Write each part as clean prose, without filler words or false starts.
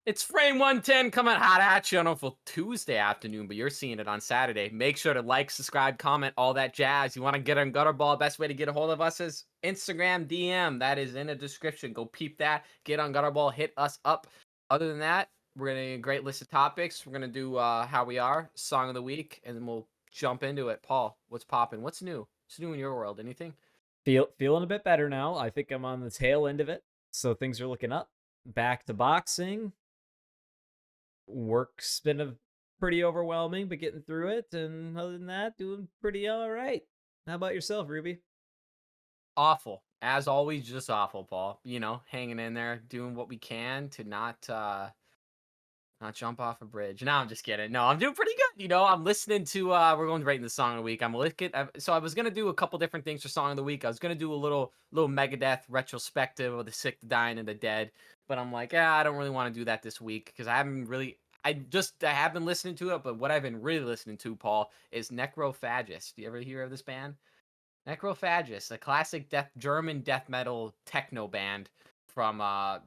It's Frame 110 coming hot at you on a Tuesday afternoon, but you're seeing it on Saturday. Make sure to like, subscribe, comment, all that jazz. You want to get on Gutterball, best way to get a hold of us is Instagram DM. That is in the description. Go peep that. Get on Gutterball, hit us up. Other than that, we're going to a great list of topics. We're going to do How We Are, Song of the Week, and then we'll jump into it. Paul, what's popping? What's new? What's new in your world? Anything? Feeling a bit better now. I think I'm on the tail end of it, so things are looking up. Back to boxing. Work's been pretty overwhelming, but getting through it. And other than that, doing pretty all right. How about yourself, Ruby? Awful. As always, just awful, Paul. You know, hanging in there, doing what we can to not jump off a bridge. No, I'm just kidding. No, I'm doing pretty good. You know, I'm listening to we're going right into the song of the week. So I was gonna do a couple different things for song of the week. I was gonna do a little Megadeth retrospective of the sick, the dying, and the dead. But I'm like, I don't really want to do that this week because I have been listening to it, but what I've been really listening to, Paul, is Necrophagist. Do you ever hear of this band? Necrophagist, a classic German death metal techno band from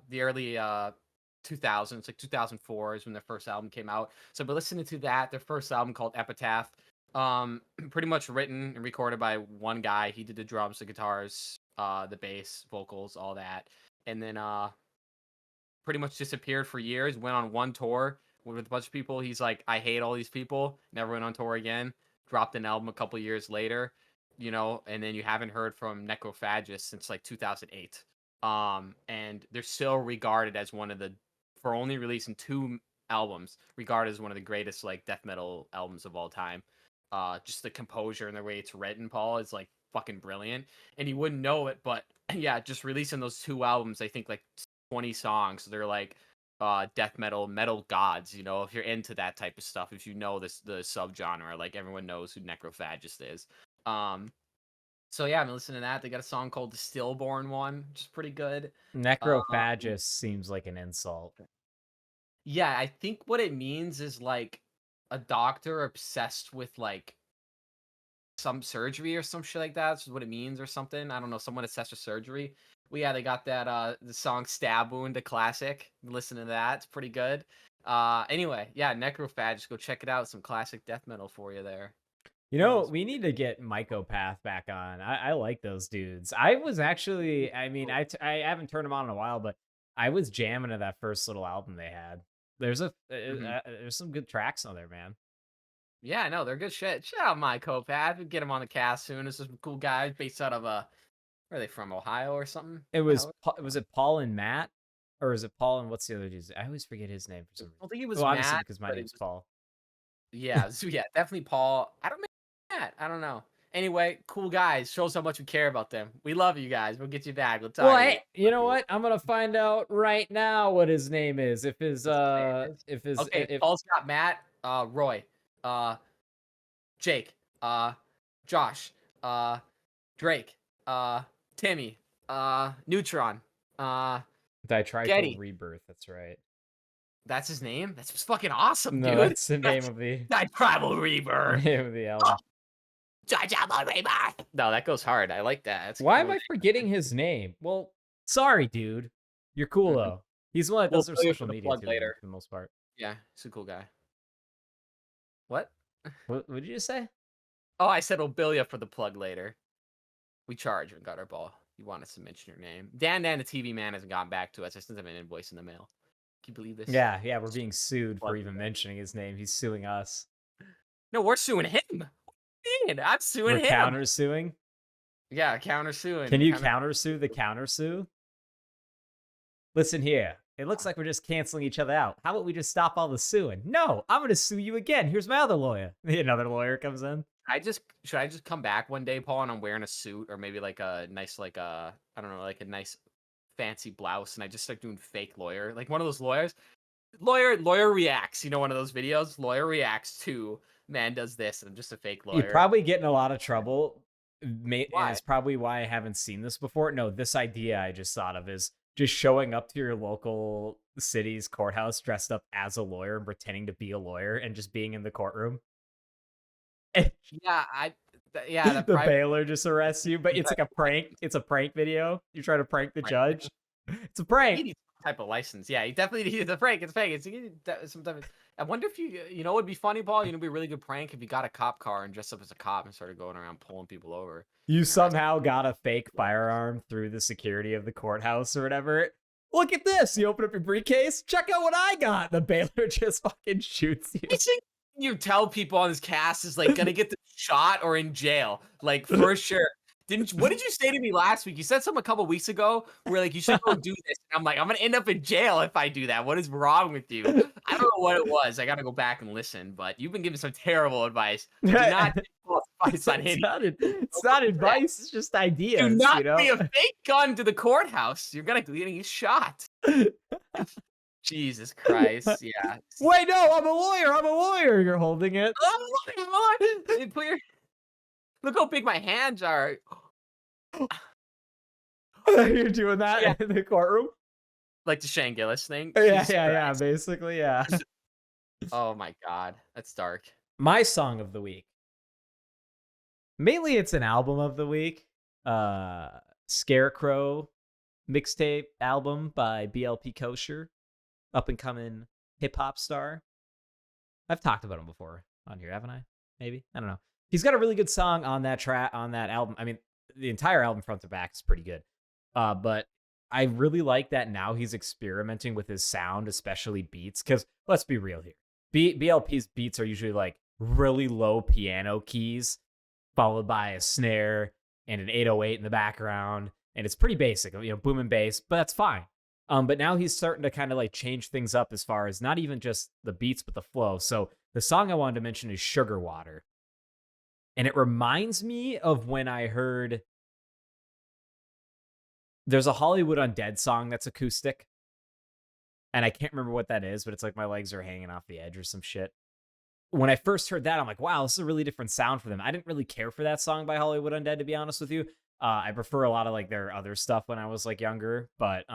the early 2000s, like 2004 is when their first album came out. So I've been listening to that. Their first album called Epitaph, pretty much written and recorded by one guy. He did the drums, the guitars, the bass, vocals, all that, and then pretty much disappeared for years. Went on one tour with a bunch of people. He's like, I hate all these people. Never went on tour again. Dropped an album a couple years later, you know, and then you haven't heard from Necrophagist since like 2008. And they're still regarded as for only releasing 2 albums, regarded as one of the greatest like death metal albums of all time. Just the composure and the way it's written, Paul, is like fucking brilliant. And you wouldn't know it, but yeah, just releasing those 2 albums, I think like 20 songs. They're like death metal gods, you know, if you're into that type of stuff, if you know the subgenre, like everyone knows who Necrophagist is. So yeah, I'm listening to that. They got a song called the Stillborn one, which is pretty good. Necrophagist seems like an insult. Yeah, I think what it means is like a doctor obsessed with like some surgery or some shit like that. That's what it means or something. I don't know, someone obsessed with surgery. Well, yeah, they got that the song Stab Wound, a classic. Listen to that. It's pretty good. Anyway, yeah, Necrophagist, go check it out. Some classic death metal for you there. You know, we need to get Mycopath back on. I like those dudes. I was actually, I mean, I haven't turned them on in a while, but I was jamming to that first little album they had. There's there's some good tracks on there, man. Yeah, I know they're good shit. Shout out Mycopath. We get him on the cast soon. This is some cool guys based out of where are they from? Ohio or something? Was it Paul and Matt, or is it Paul and what's the other dude? I always forget his name for some reason. I don't think it was obviously Matt because my name's Paul. Yeah, so yeah, definitely Paul. I don't know Matt. I don't know. Anyway, cool guys. Shows how much we care about them. We love you guys. We'll get you back. We'll talk. Well, hey, you know what? I'm gonna find out right now what his name is. Paul's got Matt, Roy, Jake, Josh, Drake, Timmy, Neutron, Ditribal Rebirth. That's right. That's his name? That's fucking awesome, no, dude. That's the name of the Tribal Rebirth. Name of the album. Tribal Rebirth. No, that goes hard. I like that. That's Why am I forgetting his name? Well, sorry, dude. You're cool though. He's one that does our social media too, later. For the most part. Yeah, he's a cool guy. What did you just say? Oh, I said we'll bill you for the plug later. We charge on Gutterball. You want us to mention your name. Dan, the TV man, hasn't gotten back to us. I sent him an invoice in the mail. Can you believe this? Yeah, we're being sued for even mentioning his name. He's suing us. No, we're suing him. What do you mean? I'm suing him. Countersuing? Yeah, countersuing. Can you countersue the countersue? Listen here. It looks like we're just canceling each other out. How about we just stop all the suing? No, I'm going to sue you again. Here's my other lawyer. Another lawyer comes in. Should I just come back one day, Paul, and I'm wearing a suit or maybe like a nice, like I don't know, like a nice fancy blouse, and I just start doing fake lawyer, like one of those lawyers. Lawyer reacts, you know, one of those videos. Lawyer reacts to man does this, and I'm just a fake lawyer. You're probably getting a lot of trouble. And it's probably why I haven't seen this before. No, this idea I just thought of is just showing up to your local city's courthouse dressed up as a lawyer and pretending to be a lawyer and just being in the courtroom. The bailiff just arrests you, but it's like a prank. It's a prank video. You try to prank the judge. It's a prank. type of license. Yeah, you definitely need the prank. It's fake. Sometimes I wonder if you know, it'd be funny, Paul. You know, it'd be a really good prank if you got a cop car and dressed up as a cop and started going around pulling people over You and arresting. somehow got a fake firearm through the security of the courthouse or whatever. Look at this. You open up your briefcase. Check out what I got. The bailiff just fucking shoots you. I think you tell people on this cast is like gonna get the shot or in jail, like for sure. What did you say to me last week? You said something a couple weeks ago where like you should go do this. And I'm like, I'm gonna end up in jail if I do that. What is wrong with you? I don't know what it was. I gotta go back and listen, but you've been giving some terrible advice. Do not take false advice on It's any. it's not advice. It's just ideas. Do not you know? bring a fake gun to the courthouse. You're gonna get shot. Jesus Christ. Yeah. Wait, no, I'm a lawyer. I'm a lawyer. You're holding it. Oh my God. Look how big my hands are. You're doing that Yeah. in the courtroom? Like the Shane Gillis thing. Yeah, Jesus yeah, Christ. basically, yeah. Oh my God. That's dark. My song of the week. Mainly it's an album of the week. Scarecrow mixtape album by BLP Kosher. Up and coming hip hop star. I've talked about him before on here, haven't I? Maybe. I don't know. He's got a really good song on that album. I mean, the entire album front to back is pretty good. But I really like that now he's experimenting with his sound, especially beats. Because let's be real here. BLP's beats are usually like really low piano keys, followed by a snare and an 808 in the background. And it's pretty basic, you know, boom and bass, but that's fine. But now he's starting to kind of like change things up as far as not even just the beats, but the flow. So the song I wanted to mention is Sugar Water. And it reminds me of when I heard there's a Hollywood Undead song that's acoustic. And I can't remember what that is, but it's like my legs are hanging off the edge or some shit. When I first heard that, I'm like, wow, this is a really different sound for them. I didn't really care for that song by Hollywood Undead, to be honest with you. I prefer a lot of like their other stuff when I was like younger, but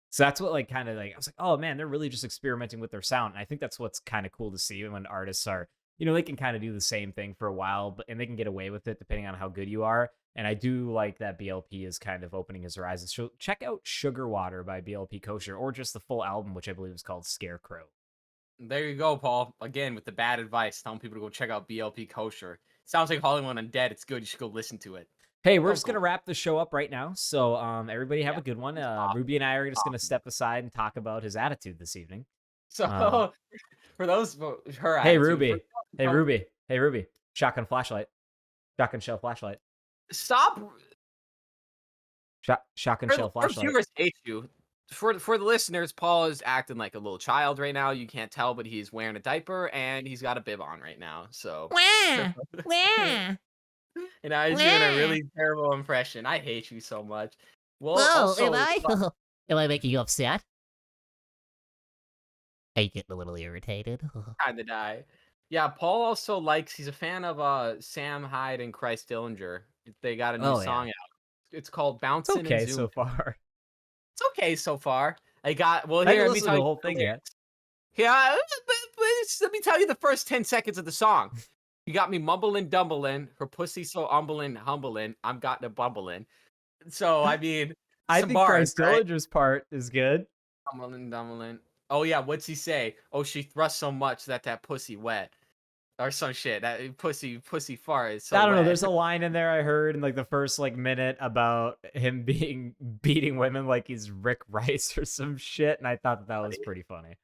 so that's what like kind of like I was like, oh man, they're really just experimenting with their sound. And I think that's what's kind of cool to see when artists are, you know, they can kind of do the same thing for a while, but and they can get away with it depending on how good you are. And I do like that BLP is kind of opening his horizons. So check out Sugar Water by BLP Kosher, or just the full album, which I believe is called Scarecrow. There you go, Paul. Again, with the bad advice, telling people to go check out BLP Kosher. Sounds like Hollywood Undead. It's good. You should go listen to it. Hey, we're just going to wrap the show up right now. So everybody have a good one. Awesome. Ruby and I are just going to step aside and talk about his attitude this evening. So for those, her Hey, attitude, Ruby. Hey, Ruby. Hey, Ruby. Shotgun flashlight. Shotgun shell flashlight. Stop. Shotgun shell flashlight. Viewers hate you. For the listeners, Paul is acting like a little child right now. You can't tell, but he's wearing a diaper and he's got a bib on right now. So and I was doing a really terrible impression. I hate you so much. Well, also, am I? Am I making you upset? Are you getting a little irritated? kind of die. Yeah, Paul also likes. He's a fan of Sam Hyde and Kris Dillinger. They got a new song out. It's called "Bouncing." It's okay and Zoom. so far. It's okay so far. I got well. I Here, haven't let me listened tell to the you whole thing yet. Yeah, let me tell you the first 10 seconds of the song. You got me mumbling, dumbling, her pussy so humbling, humbling. I'm got to bumbling. So I mean, I some think bars, Kris Dillinger's part is good. Humbling, dumbling. Oh yeah, what's he say? Oh, she thrust so much that pussy wet, or some shit. That pussy fart is so I don't know. wet. There's a line in there I heard in like the first like minute about him beating women like he's Rick Rice or some shit, and I thought that was pretty funny.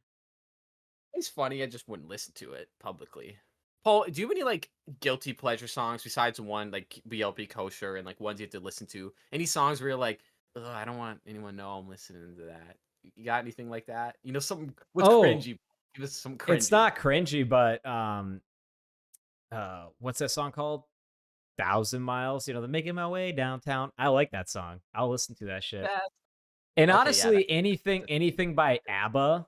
It's funny. I just wouldn't listen to it publicly. Paul, do you have any like guilty pleasure songs besides one like BLP Kosher and like ones you have to listen to? Any songs where you're like, ugh, I don't want anyone to know I'm listening to that. You got anything like that? You know, some what's cringy? Give us some cringy. It's not cringy, but what's that song called? 1,000 Miles. You know, the Making My Way Downtown. I like that song. I'll listen to that shit. And Okay, honestly, yeah, anything by ABBA,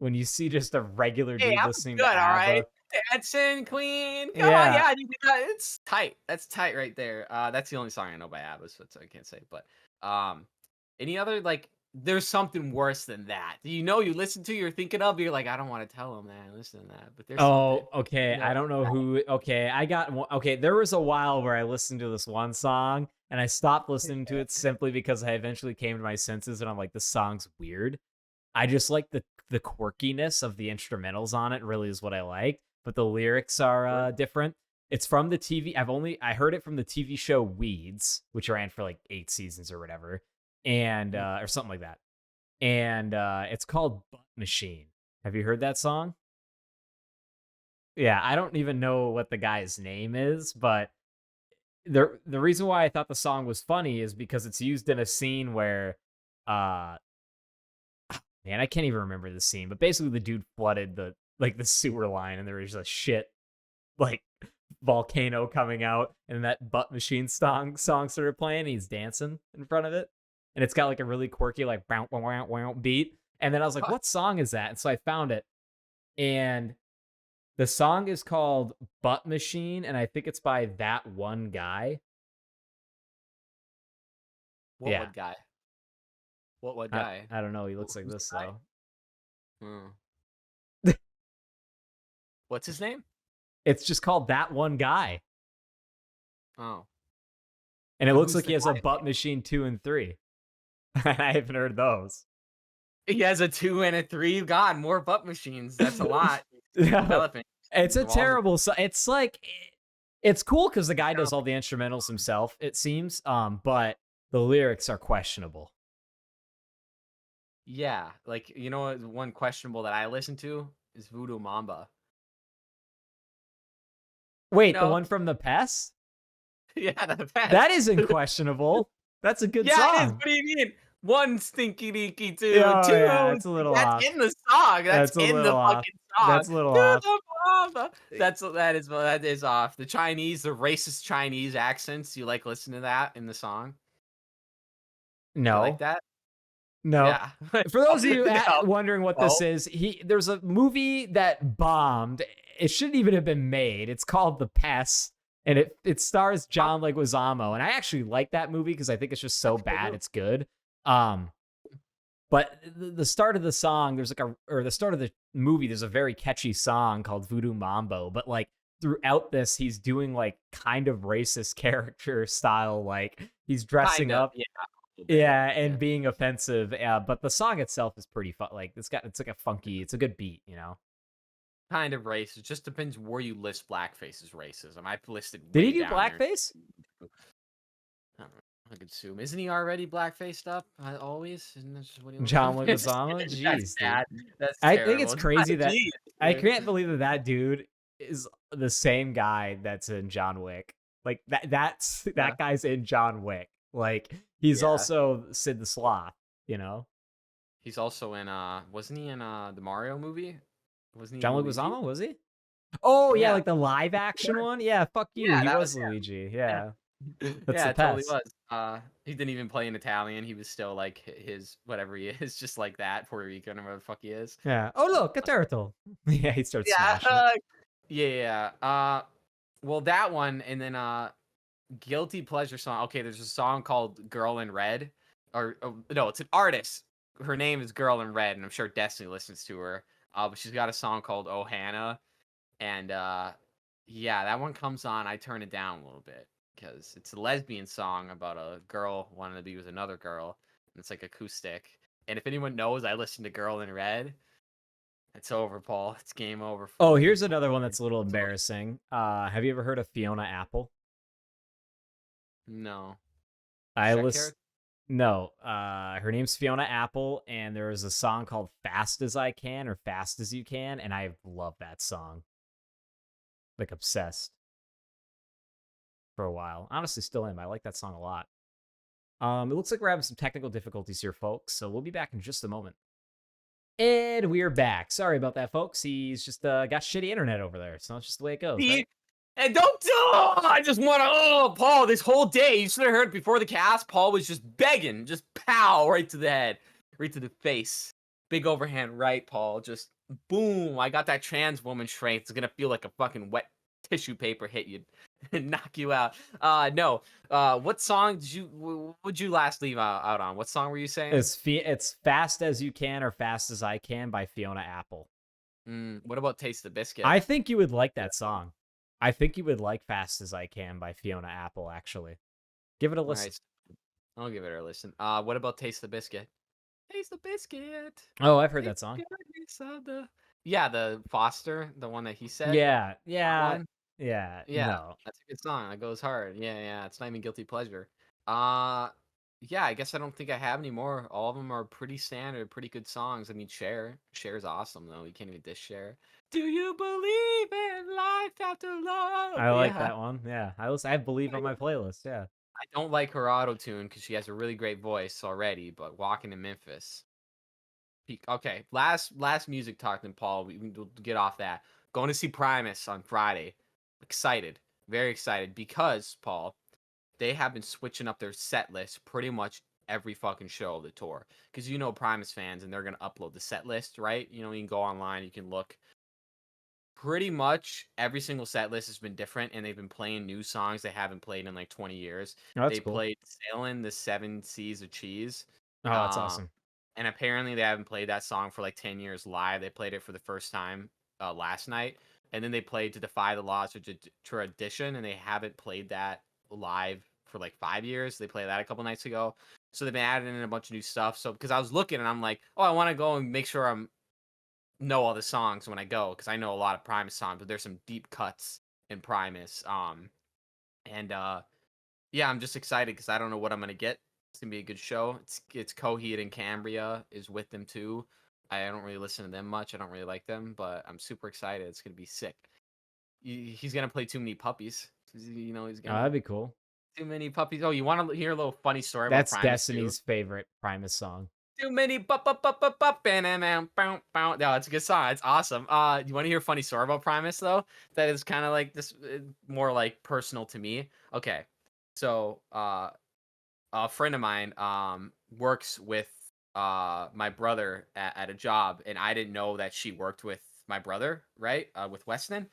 when you see just a regular dude listening to ABBA. All right. Dancing Queen. Come on, yeah, it's tight. That's tight right there. That's the only song I know by ABBA, so I can't say. But any other like there's something worse than that. You know, you listen to, you're thinking of, you're like, I don't want to tell him that I listen to that, but there's something. Oh, okay. No, I don't know who. Okay, I got one. Okay, there was a while where I listened to this one song and I stopped listening to it simply because I eventually came to my senses and I'm like, this song's weird. I just like the quirkiness of the instrumentals on it. Really is what I like, but the lyrics are different. It's from the TV. I heard it from the TV show Weeds, which ran for like 8 seasons or whatever, and or something like that. And it's called Butt Machine. Have you heard that song? Yeah, I don't even know what the guy's name is, but the reason why I thought the song was funny is because it's used in a scene where uh man, I can't even remember the scene, but basically the dude flooded the sewer line and there was a shit like volcano coming out and that Butt Machine song started playing and he's dancing in front of it. And it's got like a really quirky like bow, bow, bow, bow beat. And then I was like, what song is that? And so I found it. And the song is called Butt Machine, and I think it's by That One Guy. What Yeah. would guy? What guy? I don't know. He looks like this, guy? though. What's his name? It's just called That One Guy. Oh. And it So looks who's like the he has a guy? Butt Machine 2 and 3. I haven't heard those. He has a 2 and a 3. God, more butt machines. That's a lot. No, Developing. it's a Walls- terrible song. It's like it's cool because the guy does all the instrumentals himself, it seems. But the lyrics are questionable. Yeah, like you know what, one questionable that I listen to is Voodoo Mamba. Wait, the No. one from the pest? Yeah, the best. That isn't questionable. That's a good yeah, song. it is. What do you mean? One stinky dinky two, Oh, two. yeah, it's a little That's off. in the song. That's That's a in the little off. fucking song. That's a little To off. the Mamba. That is off. The Chinese, the racist Chinese accents. You like listen to that in the song? No. You like that? No. Yeah. For those of you No. wondering what this is, there's a movie that bombed. It shouldn't even have been made. It's called The Pest, and it stars John Leguizamo. And I actually like that movie because I think it's just so bad it's good. But the start of the song, the start of the movie, there's a very catchy song called Voodoo Mambo. But like throughout this, he's doing like kind of racist character style, like he's dressing up. Yeah, and being offensive. But the song itself is pretty fun. Like it's like a funky, it's a good beat, you know. Kind of racist. Just depends where you list blackface as racism. I've listed. Did he do blackface? I don't know. I could assume. Isn't he already blackfaced up? Always? Isn't that just what he looks John like? Leguizamo? That's Jeez, bad. That's I think it's terrible. crazy that Jeez, I dude. can't believe that dude is the same guy that's in John Wick. Like that guy's in John Wick. Like he's also Sid the Sloth, you know. He's also in wasn't he in the Mario movie? Wasn't he John Luigi? Leguizamo, was he? Oh yeah, Yeah. like the live action one. Yeah, fuck you. Yeah, he that was was- Luigi. Yeah. Yeah, That's the it totally Pest. was. He didn't even play in Italian. He was still like his whatever he is, just like that Puerto Rican or whatever the fuck he is. Yeah. Oh look, a turtle. Yeah, he starts smashing it. Yeah. Well, that one, and then guilty pleasure song. Okay, there's a song called "Girl in Red," or no, it's an artist. Her name is Girl in Red, and I'm sure Destiny listens to her. But she's got a song called "Oh Hannah," and yeah, that one comes on. I turn it down a little bit because it's a lesbian song about a girl wanting to be with another girl, and it's like acoustic. And if anyone knows, I listen to "Girl in Red." It's over, Paul. It's game over. Oh, here's another one that's a little embarrassing. Have you ever heard of Fiona Apple? No. No. Her name's Fiona Apple, and there is a song called "Fast as I Can" or "Fast as You Can," and I love that song. Like obsessed for a while. Honestly, still am. I like that song a lot. It looks like we're having some technical difficulties here, folks, so we'll be back in just a moment. And we're back. Sorry about that, folks. He's just got shitty internet over there, so it's just the way it goes. Right? And don't. Oh, I just want to. Oh, Paul, this whole day, you should have heard before the cast. Paul was just begging, just pow, right to the head, right to the face. Big overhand right, Paul. Just boom. I got that trans woman strength. It's gonna feel like a fucking wet tissue paper hit you and knock you out. No. What song would you last leave out on? What song were you saying? It's Fast as You Can or Fast as I Can by Fiona Apple. What about Taste the Biscuit? I think you would like that song. I think you would like Fast as I Can by Fiona Apple, actually. Give it a listen. Nice. I'll give it a listen. What about Taste the Biscuit? Taste the biscuit. Oh, I've heard Taste that song. the goodness of Yeah, the Foster, the one that he said. Yeah, That yeah, one. yeah. Yeah, No, that's a good song. That goes hard. Yeah, yeah. It's not even guilty pleasure. Uh, yeah. I guess I don't think I have any more. All of them are pretty standard, pretty good songs. I mean, Cher's awesome though. You can't even diss Cher. Do you believe in life after love? I like Yeah. that one. Yeah, I believe on my playlist. Yeah. I don't like her auto tune because she has a really great voice already. But Walking in Memphis. Okay, last music talk then, Paul. We'll get off that. Going to see Primus on Friday. Excited, very excited because Paul, they have been switching up their set list pretty much every fucking show of the tour. Because you know Primus fans, and they're gonna upload the set list, right? You know, you can go online, you can look. Pretty much every single set list has been different, and they've been playing new songs they haven't played in like 20 years. Oh, that's They cool. played "Sailing the Seven Seas of Cheese." Oh, that's Um, awesome. and apparently they haven't played that song for like 10 years live. They played it for the first time last night, and then they played "To Defy the Laws of Tradition," and they haven't played that live for like 5 years. They played that a couple nights ago, so they've been adding in a bunch of new stuff. So because I was looking and I'm like, oh, I want to go and make sure I'm know all the songs when I go because I know a lot of Primus songs, but there's some deep cuts in Primus. And yeah, I'm just excited because I don't know what I'm gonna get. It's gonna be a good show. It's Coheed and Cambria is with them too. I don't really listen to them much. I don't really like them, but I'm super excited. It's gonna be sick. He's gonna play Too Many Puppies. You know he's Oh, gonna that'd be cool. Too Many Puppies. Oh, you want to hear a little funny story about That's Primus too? Destiny's favorite Primus song. Too many no, it's a good song. It's awesome. You want to hear a funny story about Primus though? That is kind of like this, more like personal to me. Okay, so a friend of mine works with my brother at a job, and I didn't know that she worked with my brother, right? With Weston,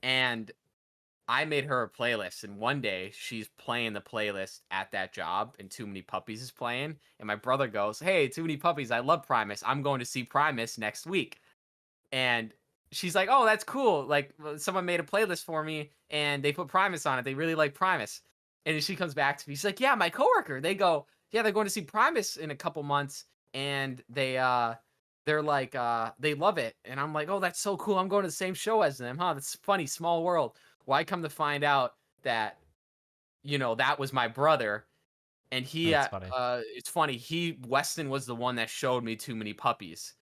and I made her a playlist, and one day she's playing the playlist at that job, and Too Many Puppies is playing. And my brother goes, "Hey, Too Many Puppies, I love Primus. I'm going to see Primus next week." And she's like, "Oh, that's cool. Like, someone made a playlist for me, and they put Primus on it. They really like Primus." And then she comes back to me. She's like, "Yeah, my coworker. They go, yeah, they're going to see Primus in a couple months, and they're like, they love it." And I'm like, "Oh, that's so cool. I'm going to the same show as them, huh? That's funny. Small world." Well, I come to find out that, that was my brother, and That's funny. it's funny. Weston was the one that showed me Too Many Puppies.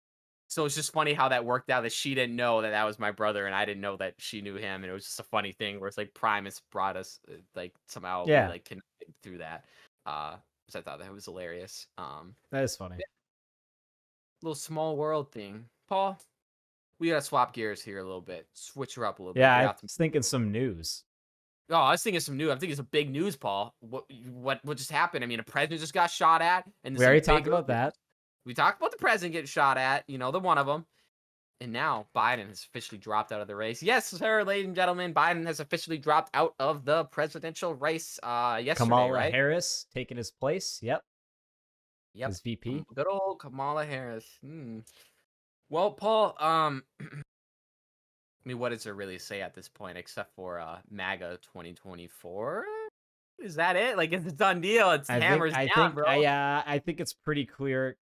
So it's just funny how that worked out that she didn't know that that was my brother, and I didn't know that she knew him. And it was just a funny thing where it's like Primus brought us, like somehow we Yeah, like connected through that. So I thought that was hilarious. that is funny. Yeah, little small world thing. Paul, we gotta swap gears here a little bit, switch her up a little bit. Yeah, Get I out the was thinking some news. Oh, I was thinking some new. I'm thinking some big news, Paul. What just happened? I mean, a president just got shot at, and We some already big. talked about that. We talked about the president getting shot at. The one of them, and now Biden has officially dropped out of the race. Yes, sir, ladies and gentlemen, Biden has officially dropped out of the presidential race. Yesterday, Kamala right? Harris taking his place. Yep, Yep. as VP. Good old Kamala Harris. Well, Paul, I mean, what does there really say at this point except for MAGA 2024? Is that it? Like, it's a done deal. It's hammers down, bro. I think it's pretty clear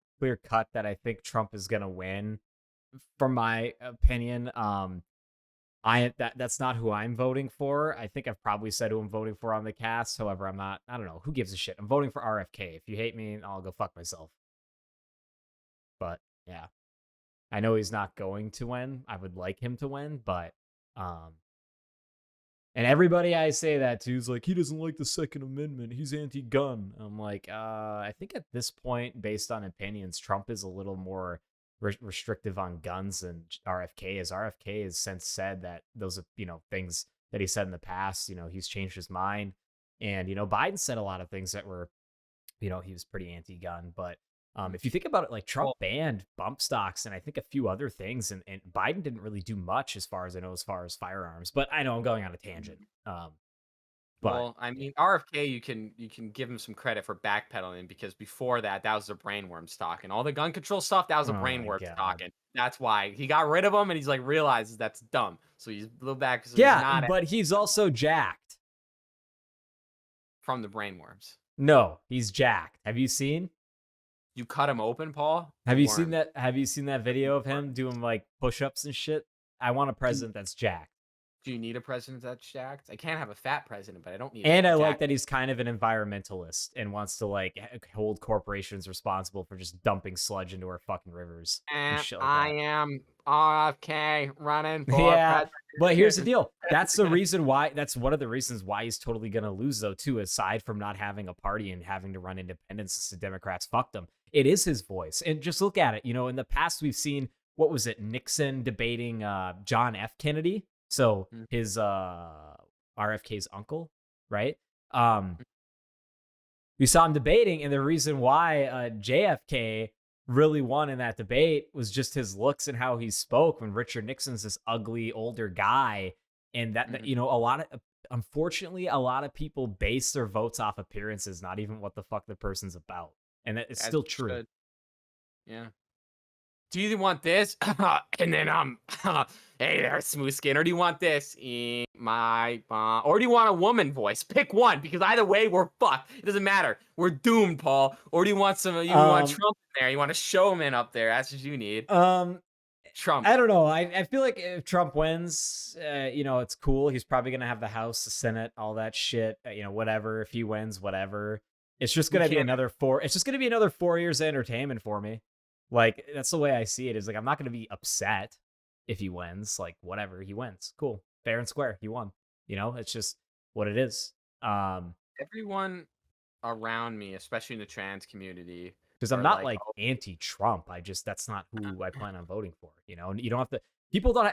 cut that I think Trump is gonna win. From my opinion, that's not who I'm voting for. I think I've probably said who I'm voting for on the cast. However, I'm not. I don't know. Who gives a shit? I'm voting for RFK. If you hate me, I'll go fuck myself. But yeah, I know he's not going to win. I would like him to win, but and everybody I say that to is like, he doesn't like the Second Amendment. He's anti-gun. I'm like, I think at this point, based on opinions, Trump is a little more restrictive on guns than RFK is. RFK has since said that those are, things that he said in the past, he's changed his mind. And, Biden said a lot of things that were, he was pretty anti-gun. But If you think about it, like Trump Well, banned bump stocks and I think a few other things, and Biden didn't really do much as far as I know, as far as firearms. But I know I'm going on a tangent. But I mean, RFK, you can give him some credit for backpedaling because before that, that was the brainworms talking. All the gun control stuff, that was the oh my brainworms god, talking. That's why he got rid of them, and he's like realizes that's dumb. So he's a little back. So he's yeah, not but he's also jacked. from the brainworms. No, he's jacked. Have you seen? You cut him open, Paul. Have you seen Worm. that? Have you seen that video of him doing like push-ups and shit? I want a president that's jacked. Do you need a president that's jacked? I can't have a fat president, but I don't need. And I like jacked. that he's kind of an environmentalist and wants to like hold corporations responsible for just dumping sludge into our fucking rivers and shit like I that. am RFK running for Yeah, president. but here's the deal. That's the reason why. That's one of the reasons why he's totally gonna lose, though. Too, aside from not having a party and having to run independents since the Democrats fucked him, it is his voice. And just look at it. You know, in the past, we've seen what was it? Nixon debating John F. Kennedy. So his RFK's uncle, right? We saw him debating, and the reason why JFK really won in that debate was just his looks and how he spoke, when Richard Nixon's this ugly older guy. And that, you know, unfortunately, a lot of people base their votes off appearances, not even what the fuck the person's about. And that is still true. Should. Yeah. Do you want this? And then hey there, smooth skin. Or do you want this? Or do you want a woman voice? Pick one, because either way we're fucked. It doesn't matter. We're doomed, Paul. Or do you want some? You want Trump in there? You want a showman up there? That's what you need. Trump. I don't know. I feel like if Trump wins, you know, it's cool. He's probably gonna have the House, the Senate, all that shit. You know, whatever. If he wins, whatever. It's just gonna be another 4. It's just gonna be another 4 years of entertainment for me. Like, that's the way I see it, is like, I'm not going to be upset if he wins. Like, whatever, he wins. Cool. Fair and square. He won. You know, it's just what it is. Everyone around me, especially in the trans community. Because I'm not like anti-Trump. That's not who I plan on voting for. You know, and you don't have to,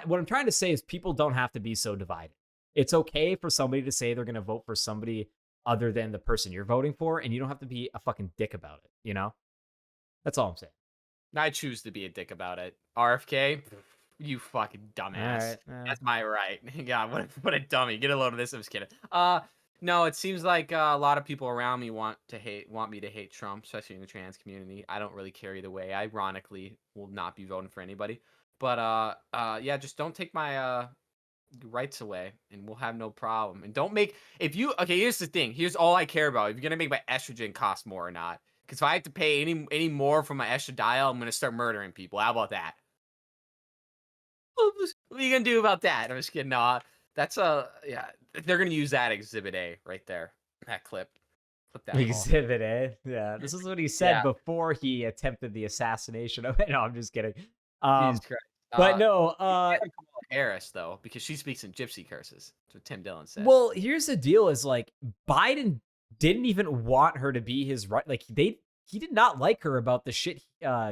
what I'm trying to say is people don't have to be so divided. It's okay for somebody to say they're going to vote for somebody other than the person you're voting for, and you don't have to be a fucking dick about it. You know? That's all I'm saying. I choose to be a dick about it. RFK, you fucking dumbass. That's my right. God, what a dummy. Get a load of this. I'm just kidding. No, it seems like a lot of people around me want me to hate Trump, especially in the trans community. I don't really care either way. Ironically, will not be voting for anybody. But yeah, just don't take my rights away, and we'll have no problem. And don't make here's the thing. Here's all I care about. If you're gonna make my estrogen cost more or not. Because if I have to pay any more for my estradiol, I'm going to start murdering people. How about that? What are you going to do about that? I'm just kidding. No, that's yeah. They're going to use that Exhibit A right there. That clip. Clip that. Exhibit A. Yeah. This is what he said before he attempted the assassination of it. No, I'm just kidding. Jesus Christ. But no. Harris, though, because she speaks in gypsy curses. That's what Tim Dillon said. Well, here's the deal: is like Biden didn't even want her to be his right. Like he did not like her about the shit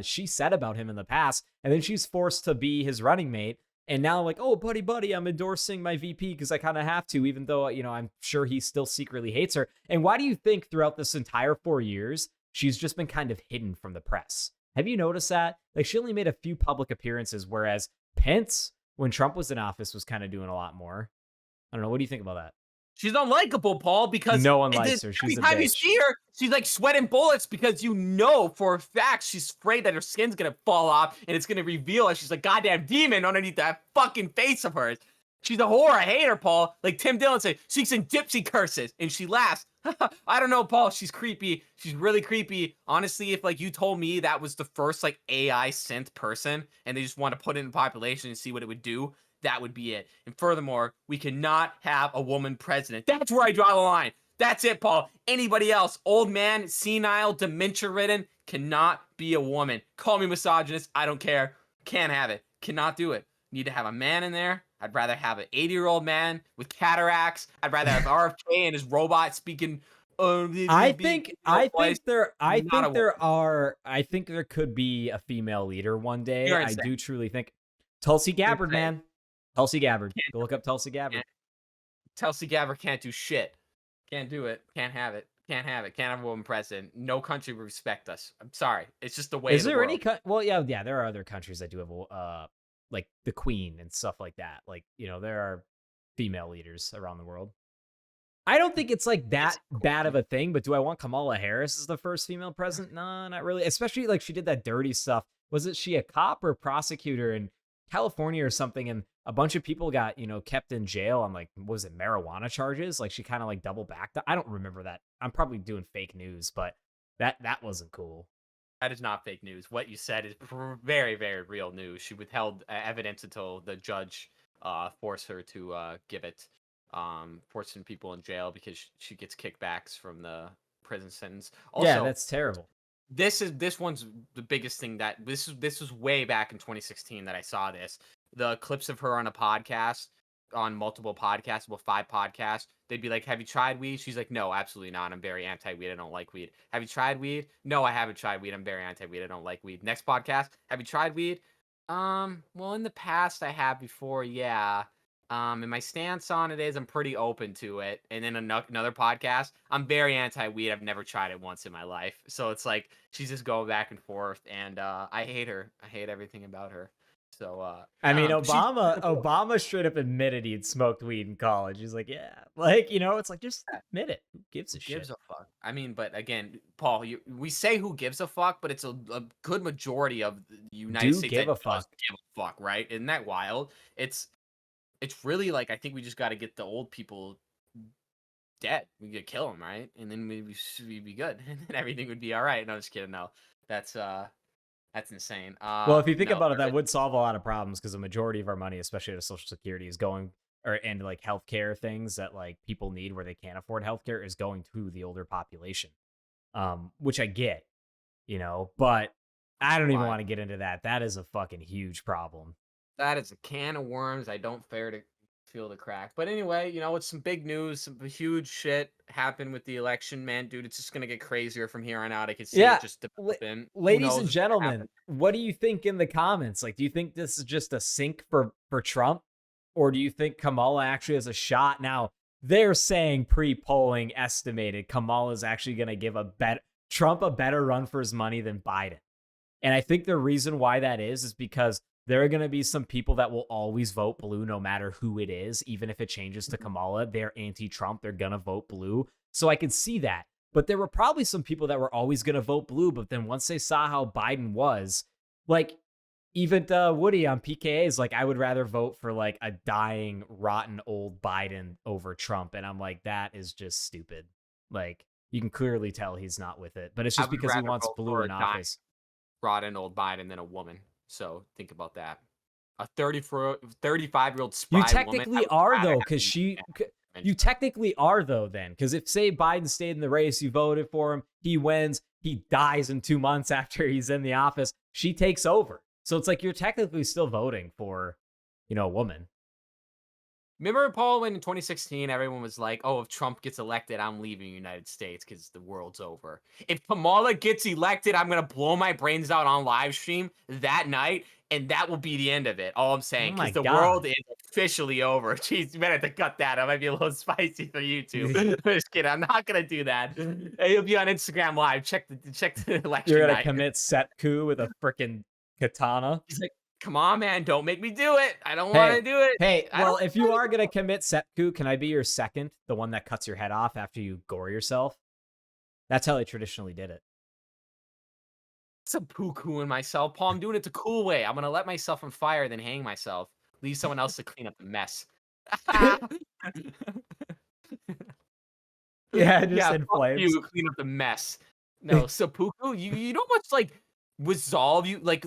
she said about him in the past, and then she's forced to be his running mate. And now, like, oh, buddy, I'm endorsing my VP because I kind of have to, even though, you know, I'm sure he still secretly hates her. And why do you think throughout this entire 4 years she's just been kind of hidden from the press? Have you noticed that? Like, she only made a few public appearances, whereas Pence, when Trump was in office, was kind of doing a lot more. I don't know. What do you think about that? She's unlikable, Paul, because no one likes her. She's every time you see her, she's like sweating bullets because you know for a fact she's afraid that her skin's gonna fall off and it's gonna reveal that she's a goddamn demon underneath that fucking face of hers. She's a whore. I hate her, Paul. Like Tim Dillon said, she's in gypsy curses, and she laughs. I don't know, Paul. She's creepy. She's really creepy. Honestly, if like you told me that was the first like AI synth person, and they just want to put it in the population and see what it would do, that would be it. And furthermore, we cannot have a woman president. That's where I draw the line. That's it, Paul. Anybody else, old man, senile, dementia-ridden, cannot be a woman. Call me misogynist. I don't care. Can't have it. Cannot do it. Need to have a man in there. I'd rather have an 80-year-old man with cataracts. I'd rather have RFK and his robot speaking. I think there could be a female leader one day. I do truly think. Tulsi Gabbard, man. Tulsi Gabbard. Go look up Tulsi Gabbard. Tulsi Gabbard can't do shit. Can't do it. Can't have it. Can't have it. Can't have a woman president. No country will respect us. I'm sorry. It's just the way Is of the there world. any well, yeah, there are other countries that do have like the queen and stuff like that. Like, there are female leaders around the world. I don't think it's like that bad of a thing, but do I want Kamala Harris as the first female president? No, not really. Especially like she did that dirty stuff. Was she a cop or prosecutor in California or something? And a bunch of people got, kept in jail on like, what was it, marijuana charges? Like she kind of like double backed. I don't remember that. I'm probably doing fake news, but that wasn't cool. That is not fake news. What you said is very, very real news. She withheld evidence until the judge forced her to give it, forcing people in jail because she gets kickbacks from the prison sentence. Also, yeah, that's terrible. This one's the biggest thing that this was way back in 2016 that I saw this. The clips of her on a podcast, on multiple podcasts, well, 5 podcasts. They'd be like, "Have you tried weed?" She's like, "No, absolutely not. I'm very anti-weed. I don't like weed." "Have you tried weed?" "No, I haven't tried weed. I'm very anti-weed. I don't like weed." Next podcast, "Have you tried weed?" Well, in the past I have before, yeah. And my stance on it is I'm pretty open to it. And then another podcast, "I'm very anti-weed. I've never tried it once in my life." So it's like she's just going back and forth, and I hate her. I hate everything about her. So I mean, Obama straight up admitted he'd smoked weed in college. He's like, yeah, like, it's like, just admit it. Who gives a shit? Gives a fuck. I mean, but again, Paul, we say who gives a fuck, but it's a good majority of the United States give a does fuck. give a fuck, right? Isn't that wild? It's really like, I think we just got to get the old people dead. We could kill them, right? And then we'd be good, and then everything would be all right. No, just kidding. No, that's insane. Well, if you think no, about it, that would solve a lot of problems because the majority of our money, especially to Social Security, is going and like healthcare things that like people need where they can't afford healthcare is going to the older population. Which I get, but I don't even want to get into that. That is a fucking huge problem. That is a can of worms. I don't fare to feel the crack. But anyway, it's some big news. Some huge shit happened with the election, man. Dude, it's just going to get crazier from here on out. I can see it just developing. Ladies and gentlemen, what do you think in the comments? Like, do you think this is just a sink for Trump? Or do you think Kamala actually has a shot? Now, they're saying pre-polling estimated Kamala's actually going to give Trump a better run for his money than Biden. And I think the reason why that is because there are going to be some people that will always vote blue no matter who it is. Even if it changes to Kamala, they're anti-Trump. They're going to vote blue. So I can see that. But there were probably some people that were always going to vote blue. But then once they saw how Biden was, like even Woody on PKA is like, I would rather vote for like a dying, rotten old Biden over Trump. And I'm like, that is just stupid. Like, you can clearly tell he's not with it. But it's just because he wants blue in office. Rotten old Biden than a woman. So think about that. A 35-year-old spry woman. You technically are, though, because you technically are, though, then. Because if, say, Biden stayed in the race, you voted for him, he wins, he dies in 2 months after he's in the office, she takes over. So it's like you're technically still voting for, a woman. Remember, Paul, when in 2016, everyone was like, "Oh, if Trump gets elected, I'm leaving the United States because the world's over." If Kamala gets elected, I'm going to blow my brains out on live stream that night, and that will be the end of it. All I'm saying, because the world is officially over. Jeez, you better to cut that. That might be a little spicy for YouTube. Just kidding. I'm not going to do that. It'll be on Instagram Live. Check the election You're going to commit seppuku with a freaking katana? He's like, "Come on, man, don't make me do it. I don't want to do it." Hey, well, if you are going to commit seppuku, can I be your second? The one that cuts your head off after you gore yourself? That's how they traditionally did it. Seppuku-ing myself, Paul. I'm doing it the cool way. I'm going to let myself on fire, then hang myself. Leave someone else to clean up the mess. Yeah, just in flames. You clean up the mess. No, seppuku, you know what's like resolve you like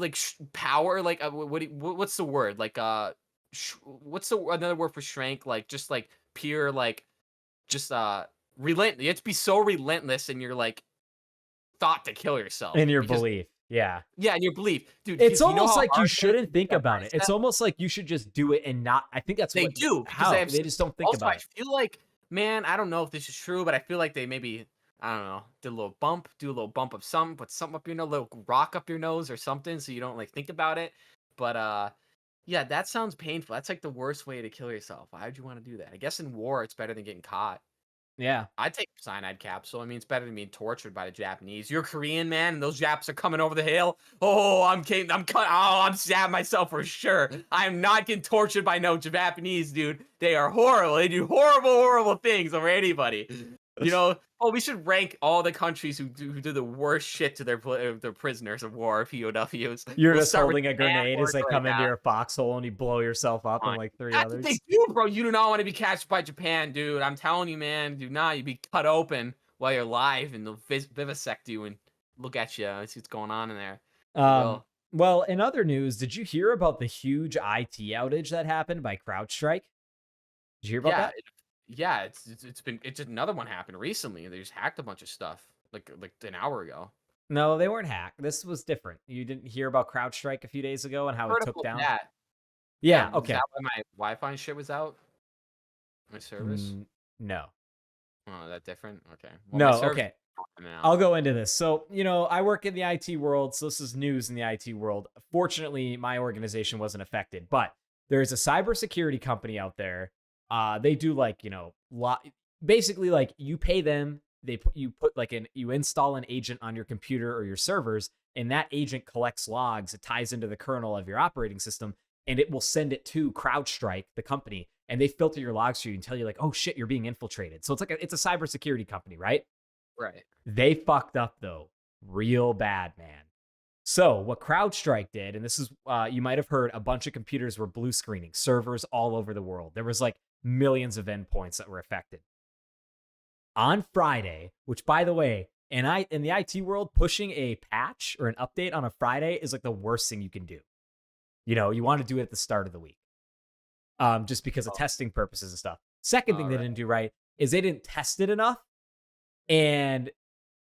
power, like what's the word, like what's another word for strength, like just like pure, like just relentless. You have to be so relentless in your like thought to kill yourself, in your belief. Yeah, in your belief, dude. It's almost like you shouldn't think about it. It's almost like you should just do it and not. I think that's they what do. How they just don't think about it. I feel like, man, I don't know if this is true, but I feel like they maybe, I don't know, do a little bump of something, put something up your nose, little rock up your nose or something, so you don't like think about it. But yeah, that sounds painful. That's like the worst way to kill yourself. Why would you want to do that? I guess in war, it's better than getting caught. Yeah. I'd take a cyanide capsule. I mean, it's better than being tortured by the Japanese. You're Korean, man, and those Japs are coming over the hill. Oh, I'm stabbing myself for sure. I am not getting tortured by no Japanese, dude. They are horrible. They do horrible, horrible things over anybody. You know, we should rank all the countries who do the worst shit to their prisoners of war, POWs. You're We'll just start with holding a grenade as they right come into now. your foxhole and you blow yourself up and like 3 That's what they others. do, bro. You do not want to be captured by Japan, dude. I'm telling you, man. Do not. You be cut open while you're alive, and they'll vivisect you and look at you. See what's going on in there. They Um, will. well, in other news, did you hear about the huge IT outage that happened by Crowdstrike? Did you hear about Yeah, that? yeah. It's another one happened recently. They just hacked a bunch of stuff like an hour ago. No, they weren't hacked. This was different. You didn't hear about CrowdStrike a few days ago and how it Heard took about down? that. Yeah, Is okay. that why my Wi-Fi shit was out? My service? No. Oh, that different? Okay. Well, No, my service okay. is fine now. I'll go into this. So, I work in the IT world, so this is news in the IT world. Fortunately, my organization wasn't affected, but there's a cybersecurity company out there. They do like, basically like you pay them, you install an agent on your computer or your servers, and that agent collects logs. It ties into the kernel of your operating system, and it will send it to CrowdStrike, the company, and they filter your logs for you and tell you like, oh shit, you're being infiltrated. So it's a cybersecurity company, right? Right. They fucked up though, real bad, man. So what CrowdStrike did, and this is you might have heard, a bunch of computers were blue screening, servers all over the world. There was like millions of endpoints that were affected. On Friday, which by the way, in the IT world, pushing a patch or an update on a Friday is like the worst thing you can do. You want to do it at the start of the week, just because of testing purposes and stuff. Second thing they didn't do right is they didn't test it enough. And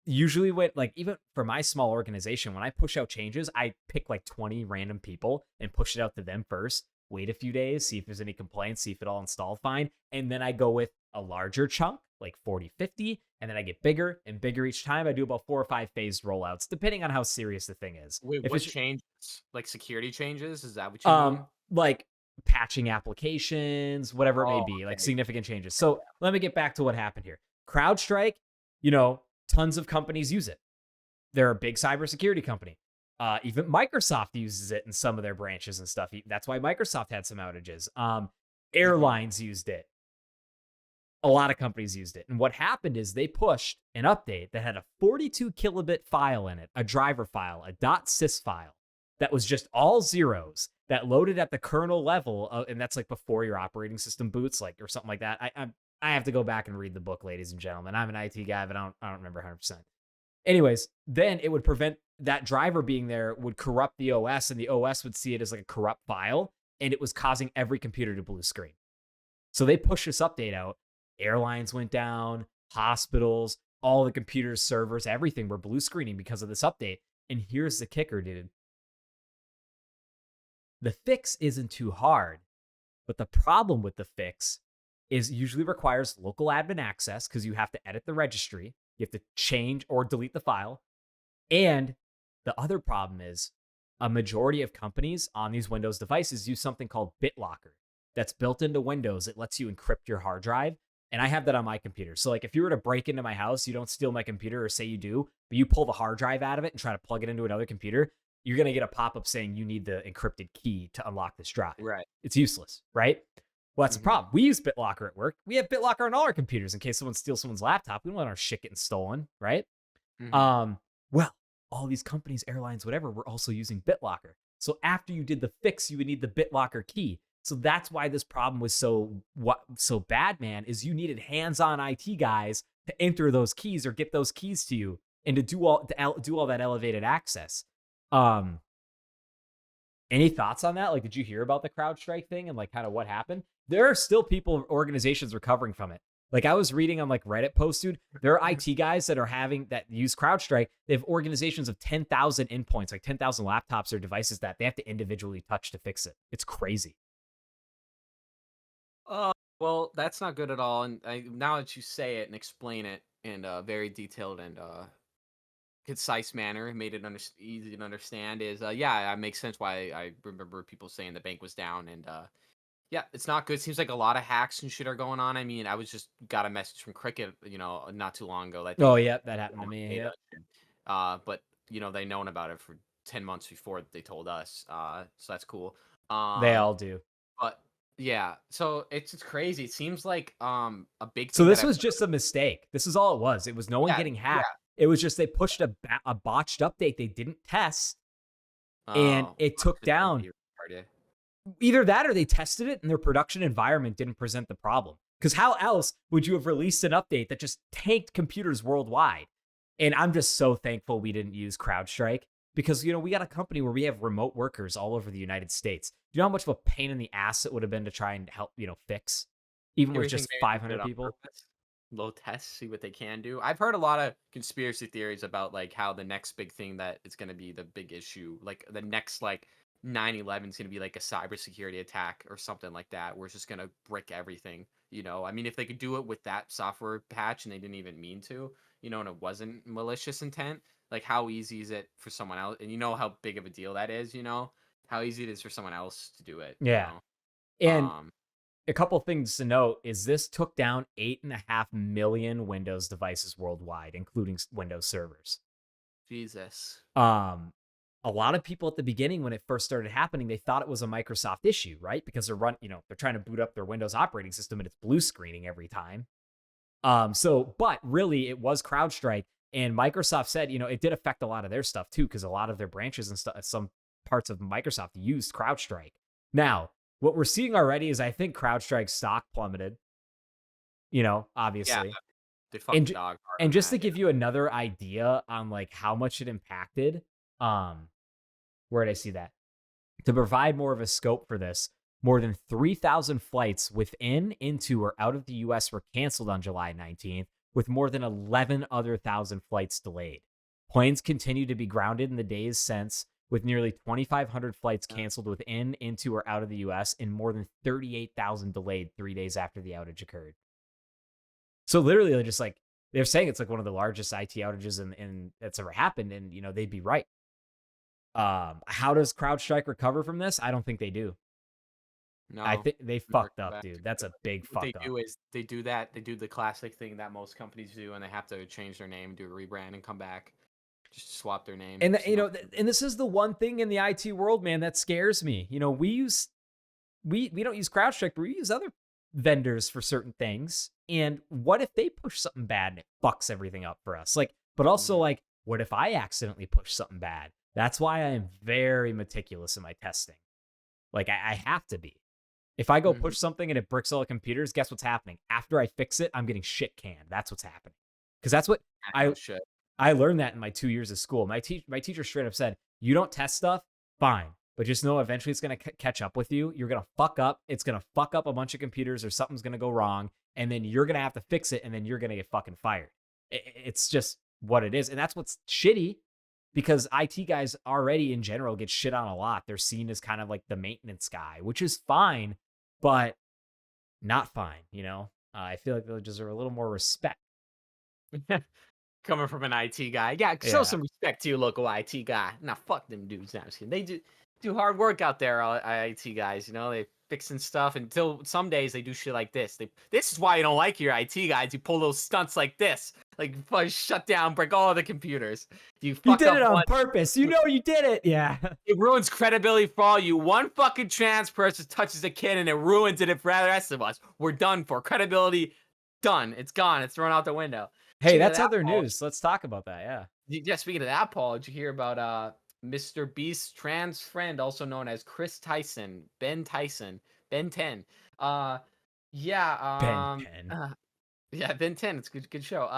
usually even for my small organization, when I push out changes, I pick like 20 random people and push it out to them first, wait a few days, see if there's any complaints, see if it all installed fine. And then I go with a larger chunk, like 40, 50, and then I get bigger and bigger each time. I do about 4 or 5 phased rollouts, depending on how serious the thing is. Wait, If what it's changes? Like security changes? Is that what you mean? like patching applications, whatever it may be, like okay. significant changes. So let me get back to what happened here. CrowdStrike, tons of companies use it. They're a big cybersecurity company. Even Microsoft uses it in some of their branches and stuff. That's why Microsoft had some outages. Airlines used it. A lot of companies used it. And what happened is they pushed an update that had a 42 kilobit file in it, a driver file, a .sys file that was just all zeros that loaded at the kernel level. And that's like before your operating system boots, like, or something like that. I have to go back and read the book, ladies and gentlemen. I'm an IT guy, but I don't remember 100%. Anyways, then it would prevent that driver being there, would corrupt the OS, and the OS would see it as like a corrupt file, and it was causing every computer to blue screen. So they pushed this update out. Airlines went down, hospitals, all the computers, servers, everything were blue screening because of this update. And here's the kicker, dude. The fix isn't too hard, but the problem with the fix is usually requires local admin access because you have to edit the registry. You have to change or delete the file. And the other problem is a majority of companies on these Windows devices use something called BitLocker that's built into Windows. It lets you encrypt your hard drive. And I have that on my computer. So like if you were to break into my house, you don't steal my computer, or say you do, but you pull the hard drive out of it and try to plug it into another computer, you're going to get a pop-up saying you need the encrypted key to unlock this drive. Right. It's useless, right? Well, that's the problem. We use BitLocker at work. We have BitLocker on all our computers in case someone steals someone's laptop. We don't want our shit getting stolen, right? Well, all these companies, airlines, whatever, were also using BitLocker. So after you did the fix, you would need the BitLocker key. So that's why this problem was so bad, man, is you needed hands-on IT guys to enter those keys or get those keys to you and to do all that elevated access. Any thoughts on that? Like, did you hear about the CrowdStrike thing and like kind of what happened? There are still organizations recovering from it. Like I was reading on like Reddit post, dude, there are IT guys that use CrowdStrike. They have organizations of 10,000 endpoints, like 10,000 laptops or devices that they have to individually touch to fix it. It's crazy. Well, that's not good at all. And now that you say it and explain it in a very detailed and concise manner, made it easy to understand, is yeah, it makes sense why I remember people saying the bank was down and Yeah, it's not good. Seems like a lot of hacks and shit are going on. I mean, I was just got a message from Cricket, not too long ago that Oh, they yeah, that happened to me. data. Yep. But they known about it for 10 months before they told us. So that's cool. They Um, all do. but yeah, so it's just crazy. It seems like a big So thing that this I've was just a mistake. This is all it was. It was no one yeah, getting yeah. hacked. It was just they pushed a botched update they didn't test, and Oh, it took just gonna down be retarded. either that or they tested it and their production environment didn't present the problem. Because how else would you have released an update that just tanked computers worldwide? And I'm just so thankful we didn't use CrowdStrike because, we got a company where we have remote workers all over the United States. Do you know how much of a pain in the ass it would have been to try and help, fix, even with Everything just they did 500 it on people? purpose. Low tests, see what they can do. I've heard a lot of conspiracy theories about like how the next big thing that is going to be the big issue, like the next like 9/11 is going to be like a cybersecurity attack or something like that, where it's just going to brick everything. I mean, if they could do it with that software patch and they didn't even mean to, and it wasn't malicious intent, like how easy is it for someone else? And you know how big of a deal that is, how easy it is for someone else to do it, Yeah. And Um, a couple things to note is this took down 8.5 million Windows devices worldwide, including Windows servers. Jesus. Um, a lot of people at the beginning, when it first started happening, they thought it was a Microsoft issue, right? Because they're trying to boot up their Windows operating system and it's blue screening every time. But really it was CrowdStrike, and Microsoft said, it did affect a lot of their stuff too, because a lot of their branches and stuff, some parts of Microsoft used CrowdStrike. Now, what we're seeing already is I think CrowdStrike's stock plummeted, Yeah, obviously. they And fucked dog hard and on just to that. give you another idea on like how much it impacted, where did I see that? To provide more of a scope for this, more than 3,000 flights within, into, or out of the US were canceled on July 19th, with more than 11 other thousand flights delayed. Planes continue to be grounded in the days since, with nearly 2,500 flights canceled within, into, or out of the US, and more than 38,000 delayed 3 days after the outage occurred. So literally, they're saying it's like one of the largest IT outages in that's ever happened, and they'd be right. How does CrowdStrike recover from this? I don't think they do. I No, think they never fucked come up, back dude. to That's it. a big What fuck they up. do is they do the classic thing that most companies do, and they have to change their name, do a rebrand, and come back. Just swap their name. And So no- and this is the one thing in the IT world, man, that scares me. We don't use CrowdStrike, but we use other vendors for certain things. And what if they push something bad and it fucks everything up for us? But also Mhm. what if I accidentally push something bad? That's why I am very meticulous in my testing. I have to be. If I go Mhm. push something and it bricks all the computers, guess what's happening? After I fix it, I'm getting shit canned. That's what's happening. Because that's what No I shit. I learned that in my 2 years of school. My teacher straight up said, "You don't test stuff, fine, but just know eventually it's gonna catch up with you. You're gonna fuck up. It's gonna fuck up a bunch of computers, or something's gonna go wrong, and then you're gonna have to fix it, and then you're gonna get fucking fired. It's just what it is, and that's what's shitty." Because IT guys already in general get shit on a lot. They're seen as kind of like the maintenance guy, which is fine, but not fine. I feel like they deserve a little more respect. Coming from an IT guy, yeah, show Yeah. some respect to your local IT guy. Nah, fuck them dudes. Nah, I'm just kidding. They do hard work out there, IT guys. They fixing stuff until some days they do shit like this. This is why you don't like your IT guys. You pull those stunts like this, like shut down, break all of the computers. You You fuck did up it on one, purpose. You did it. Yeah. it ruins credibility for all you. One fucking trans person touches a kid and it ruins it for the rest of us. We're done for. Credibility done. It's gone. It's thrown out the window. Hey, Speaking of that's that, other Paul, news. Let's talk about that. Yeah. yeah, speaking of that, Paul, did you hear about Mr. Beast's trans friend, also known as Kris Tyson, Ben 10? Uh Ben yeah, 10. yeah, Ben 10, it's a good show.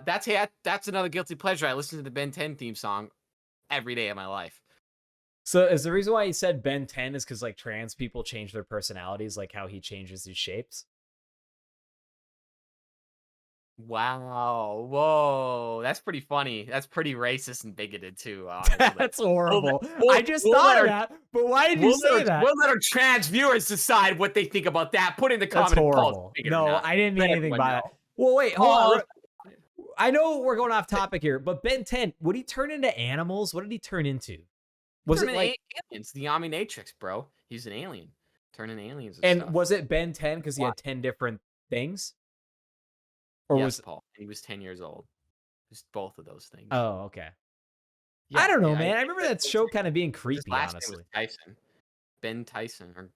That's another guilty pleasure. I listen to the Ben 10 theme song every day of my life. So is the reason why he said Ben 10 is because trans people change their personalities, like how he changes his shapes? Wow. Whoa. That's pretty funny. That's pretty racist and bigoted too, honestly. That's We'll, let- horrible. we'll, I just we'll thought let of our that, but why did you say that? we'll let our trans viewers decide what they think about that. Put in the That's comment if Paul's horrible. bigoted or No, not. I didn't mean Let anything everyone by know. that. Well, wait, hold Paul, on. I know we're going off topic here, but Ben 10, would he turn into animals? What did he turn into? Was it like aliens? The Omnimatrix, bro. He's an alien. turning aliens and And stuff. was it Ben 10 because he had 10 different things? Or yes, was Paul. He was 10 years old. Just both of those things. Oh, okay. I Yeah, don't know, I man. I think remember that show kind of being his creepy, last name was honestly. Tyson. Ben Tyson or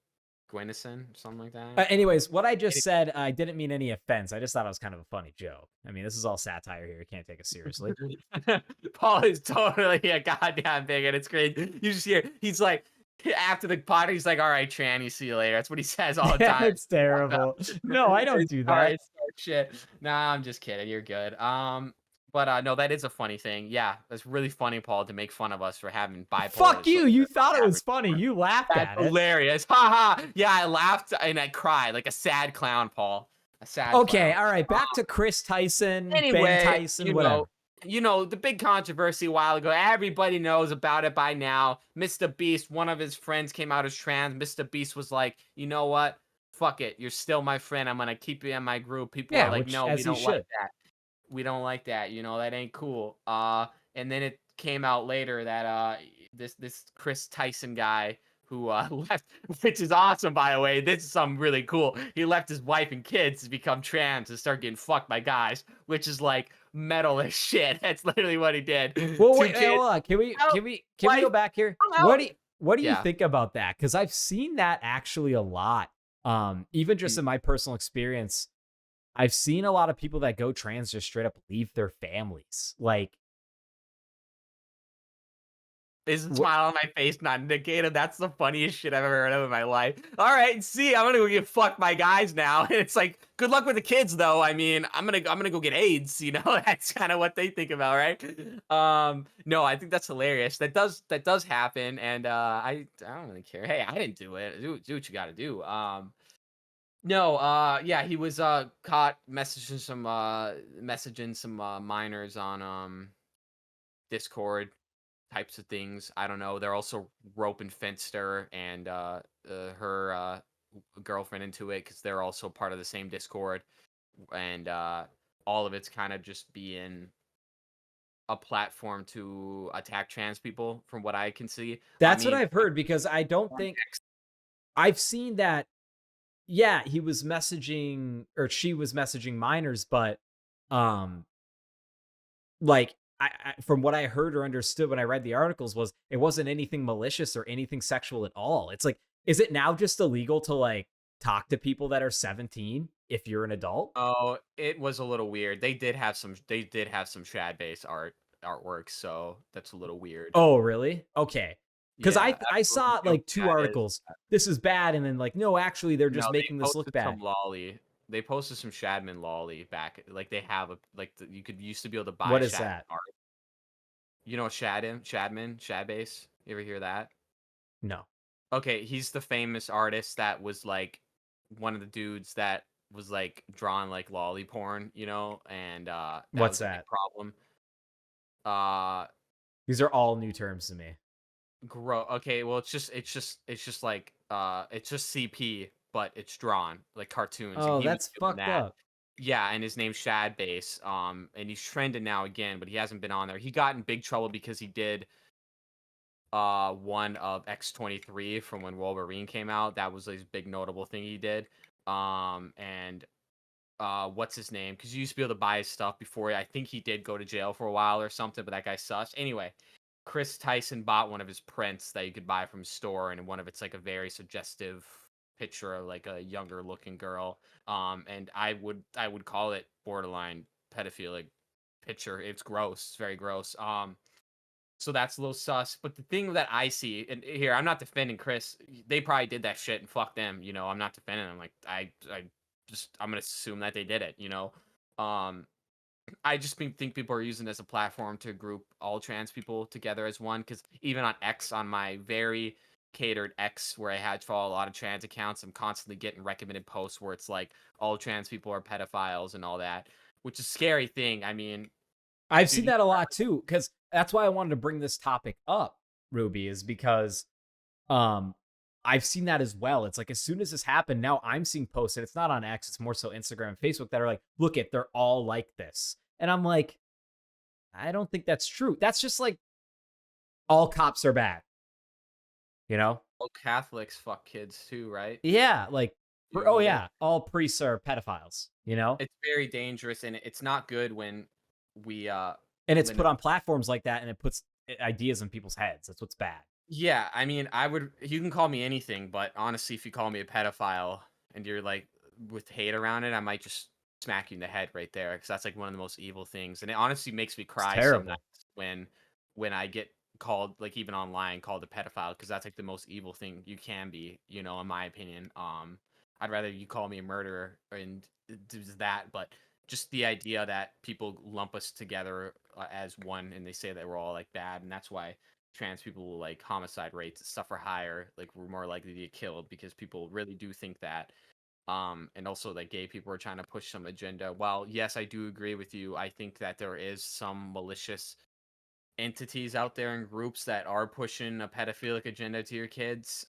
Gwynison or something like that. Anyways, what I just said, I didn't mean any offense. I just thought it was kind of a funny joke. I mean, this is all satire here. You can't take us seriously. Paul is totally a goddamn bigot. It's great. You just hear he's like after the party, he's like, "All right, tranny, see you later." That's what he says all the Yeah, time. it's terrible. No, I don't do that. It's shit. Nah, I'm just kidding. You're good. But no, that is a funny thing. Yeah, that's really funny, Paul, to make fun of us for having bipolar. Fuck you. disorder. You thought it was funny. You laughed That's at it. hilarious. Ha ha. Yeah, I laughed and I cried like a sad clown, Paul. A sad Okay, clown. all right. Back to Kris Tyson, Anyway, Ben Tyson, whatever. The big controversy a while ago. Everybody knows about it by now. Mr. Beast, one of his friends came out as trans. Mr. Beast was like, you know what? Fuck it. You're still my friend. I'm gonna keep you in my group. People are like, no, we don't like that. We don't like that. That ain't cool. And then it came out later that this Kris Tyson guy who left, which is awesome, by the way. This is something really cool. He left his wife and kids to become trans and start getting fucked by guys, which is like metal as shit. That's literally what he did. Well, wait, hold on. Can we go back here? What do you think about that? Because I've seen that actually a lot. Even just in my personal experience, I've seen a lot of people that go trans just straight up leave their families. Like, is a smile on my face not indicated? That's the funniest shit I've ever heard of in my life. All right, see, I'm gonna go get fucked by guys now, and it's like, good luck with the kids, though. I mean, I'm gonna go get AIDS. That's kind of what they think about, right? No, I think that's hilarious. That does happen, and I don't really care. Hey, I didn't do it. Do what you got to do. No, yeah, he was caught messaging some minors on Discord types of things. I don't know. They're also rope and fenced her and her girlfriend into it because they're also part of the same Discord, and all of it's kind of just being a platform to attack trans people, from what I can see. That's what I've heard, because I don't think I've seen that. Yeah, he was messaging, or she was messaging minors, but like I from what I heard or understood when I read the articles was it wasn't anything malicious or anything sexual at all. It's like, is it now just illegal to like talk to people that are 17 if you're an adult? Oh, it was a little weird. They did have some shad-based artwork, so that's a little weird. Oh, really? Okay. Because Yeah, I saw like two articles. This is bad, and then like, no, actually, they're just making this look bad. They posted some Shadman lolly back. Like they have you used to be able to buy. What is that? Art. Shadbase. You ever hear that? No. Okay, he's the famous artist that was like one of the dudes that was like drawing like lolly porn, and what's that? Problem. These are all new terms to me. Okay, well, it's just like it's just CP, but it's drawn like cartoons. Oh, that's fucked up. Yeah, and his name's Shadbase. And he's trending now again, but he hasn't been on there. He got in big trouble because he did one of X-23 from when Wolverine came out. That was his big notable thing he did. And what's his name? Because you used to be able to buy his stuff before. I think he did go to jail for a while or something, but that guy sus. Anyway, Kris Tyson bought one of his prints that you could buy from a store, and one of it's like a very suggestive picture of like a younger looking girl. And I would call it borderline pedophilic picture. It's gross. It's very gross. So that's a little sus. But the thing that I see, and here, I'm not defending Kris. They probably did that shit and fuck them. I'm not defending them. Like I'm gonna assume that they did it. I just think people are using it as a platform to group all trans people together as one. Because even on X, on my very catered X, where I had to follow a lot of trans accounts, I'm constantly getting recommended posts where it's like all trans people are pedophiles and all that, which is a scary thing. I mean, I've seen that a lot too, because that's why I wanted to bring this topic up, Ruby, is because I've seen that as well. It's like, as soon as this happened, now I'm seeing posts, and it's not on X, it's more so Instagram and Facebook, that are like, look it, they're all like this. And I'm like, I don't think that's true. That's just like, all cops are bad. Well, Catholics fuck kids too, right? Yeah, like, You oh know that yeah, all priests are pedophiles, you know? it's very dangerous, and it's not good when we And it's put limit. on platforms like that, and it puts ideas in people's heads. That's what's bad. Yeah, I mean, I would. You can call me anything, but honestly, if you call me a pedophile and you're like with hate around it, I might just smack you in the head right there because that's like one of the most evil things, and it honestly makes me It's cry some terrible. nights when I get called, like even online, called a pedophile because that's like the most evil thing you can be, in my opinion. I'd rather you call me a murderer and do that, but just the idea that people lump us together as one and they say that we're all like bad, and that's why trans people like homicide rates and stuff are higher, like we're more likely to get killed because people really do think that. And also like gay people are trying to push some agenda. While yes, I do agree with you, I think that there is some malicious entities out there and groups that are pushing a pedophilic agenda to your kids.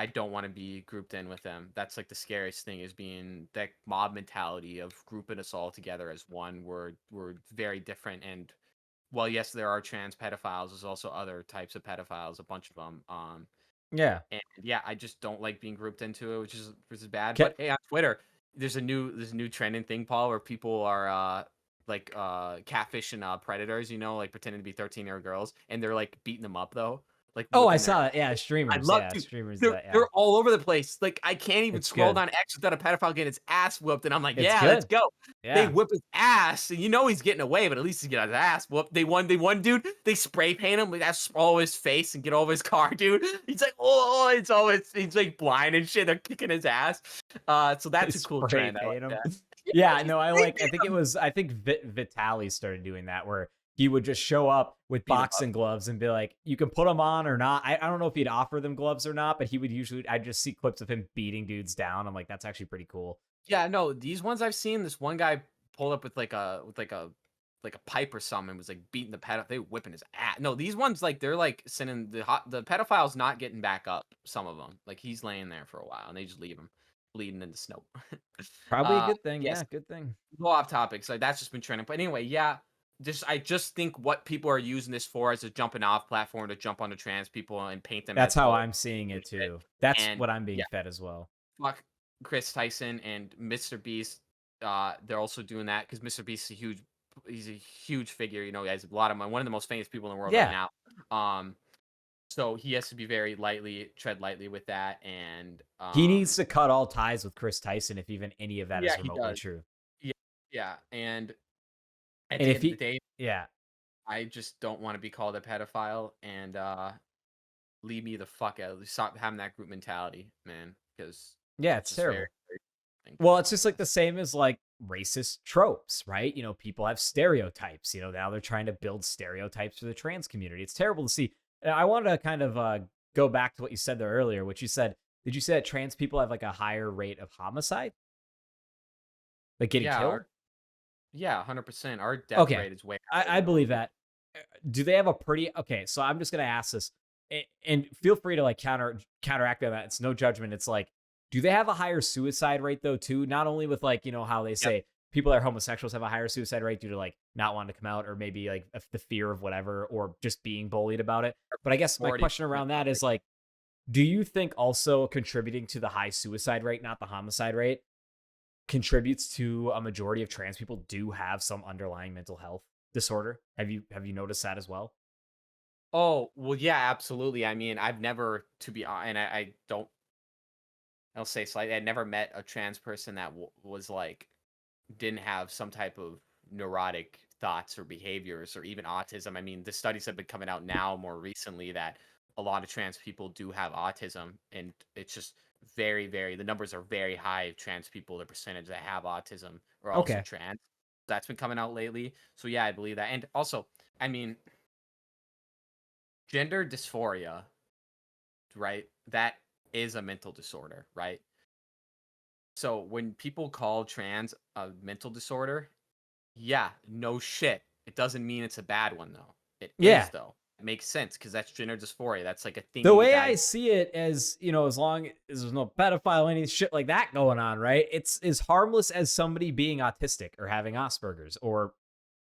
I don't want to be grouped in with them. That's like the scariest thing, is being that mob mentality of grouping us all together as one. We're very different, and well, yes, there are trans pedophiles. There's also other types of pedophiles, a bunch of them. Yeah. And yeah, I just don't like being grouped into it, which is bad. Ca But hey, on Twitter, there's a new trending thing, Paul, where people are like catfishing predators, like pretending to be 13-year-old girls, and they're like beating them up though, like Oh, I whipping their. saw it. Yeah, I streamers. love Yeah, to. streamers do They're that, yeah. they're all over the place. Like I can't even It's scroll good. down X without a pedophile getting his ass whooped, and I'm like, It's yeah, let's good. go. They Yeah. whip his ass, and he's getting away, but at least he's getting his ass whooped. They won dude. They spray paint him, like that's all his face, and get over his car, dude. He's like, oh, it's always he's like blind and shit. They're kicking his ass. So They that's a cool spray trend. I like paint him. that. Yeah, Yeah, they no, spray I paint think it him. was, I think Vitali started doing that, where he would just show up with Beat him up. boxing gloves and be like, you can put them on or not. I don't know if he'd offer them gloves or not, but he would usually, I just see clips of him beating dudes down. I'm like, that's actually pretty cool. Yeah, no, these ones I've seen. This one guy pulled up with like a pipe or something and was like beating the pedophile. They whipping his ass. No, these ones like they're like sending the pedophile's not getting back up. Some of them, like he's laying there for a while and they just leave him bleeding in the snow. Probably a good thing. Yes, Yeah, good thing. go off topic. So that's just been trending. But anyway, yeah, I just think what people are using this for as a jumping off platform to jump onto trans people and paint them That's as how both. I'm seeing it too. That's And what I'm being yeah, fed as well. fuck Kris Tyson and Mr. Beast. They're also doing that because Mr. Beast is he's a huge figure. He has a lot of money, one of the most famous people in the world right Yeah. now. So he has to be very tread lightly with that, and He needs to cut all ties with Kris Tyson if even any of that yeah, is he remotely does. true. Yeah, yeah, and at And the if end of the he, day, yeah, I just don't want to be called a pedophile, and leave me the fuck out. Stop having that group mentality, man, because yeah, it's it's just very, terrible. very Well, it's just like the same as like racist tropes, right? People have stereotypes. Now they're trying to build stereotypes for the trans community. It's terrible to see. And I wanted to kind of go back to what you said there earlier, which you said, did you say that trans people have like a higher rate of homicide? Like getting yeah, killed? yeah, 100%. Our death Okay. rate is way higher I than believe normal. that. Do they have a pretty, okay, so I'm just going to ask this and feel free to like counteract on that. It's no judgment. It's like, do they have a higher suicide rate though too? Not only with like, how they Yep. say people that are homosexuals have a higher suicide rate due to like not wanting to come out or maybe like the fear of whatever or just being bullied about it. But I guess my 40% question around that is like, do you think also contributing to the high suicide rate, not the homicide rate, contributes to a majority of trans people do have some underlying mental health disorder? Have you noticed that as well? Oh, well, yeah, absolutely. I mean, I've never, to be honest, and I'll say slightly, I never met a trans person that was like, didn't have some type of neurotic thoughts or behaviors or even autism. I mean, the studies have been coming out now more recently that a lot of trans people do have autism, and it's just very, very, the numbers are very high of trans people, the percentage that have autism are also Okay. trans. That's been coming out lately. So yeah, I believe that. And also, I mean, gender dysphoria, right? That is a mental disorder, right? So when people call trans a mental disorder, yeah, no shit. It doesn't mean it's a bad one though. It is Yeah. though. It makes sense because that's gender dysphoria. That's like a thing The you way I died. see it as, as long as there's no pedophile, any shit like that going on, right? It's as harmless as somebody being autistic or having Asperger's or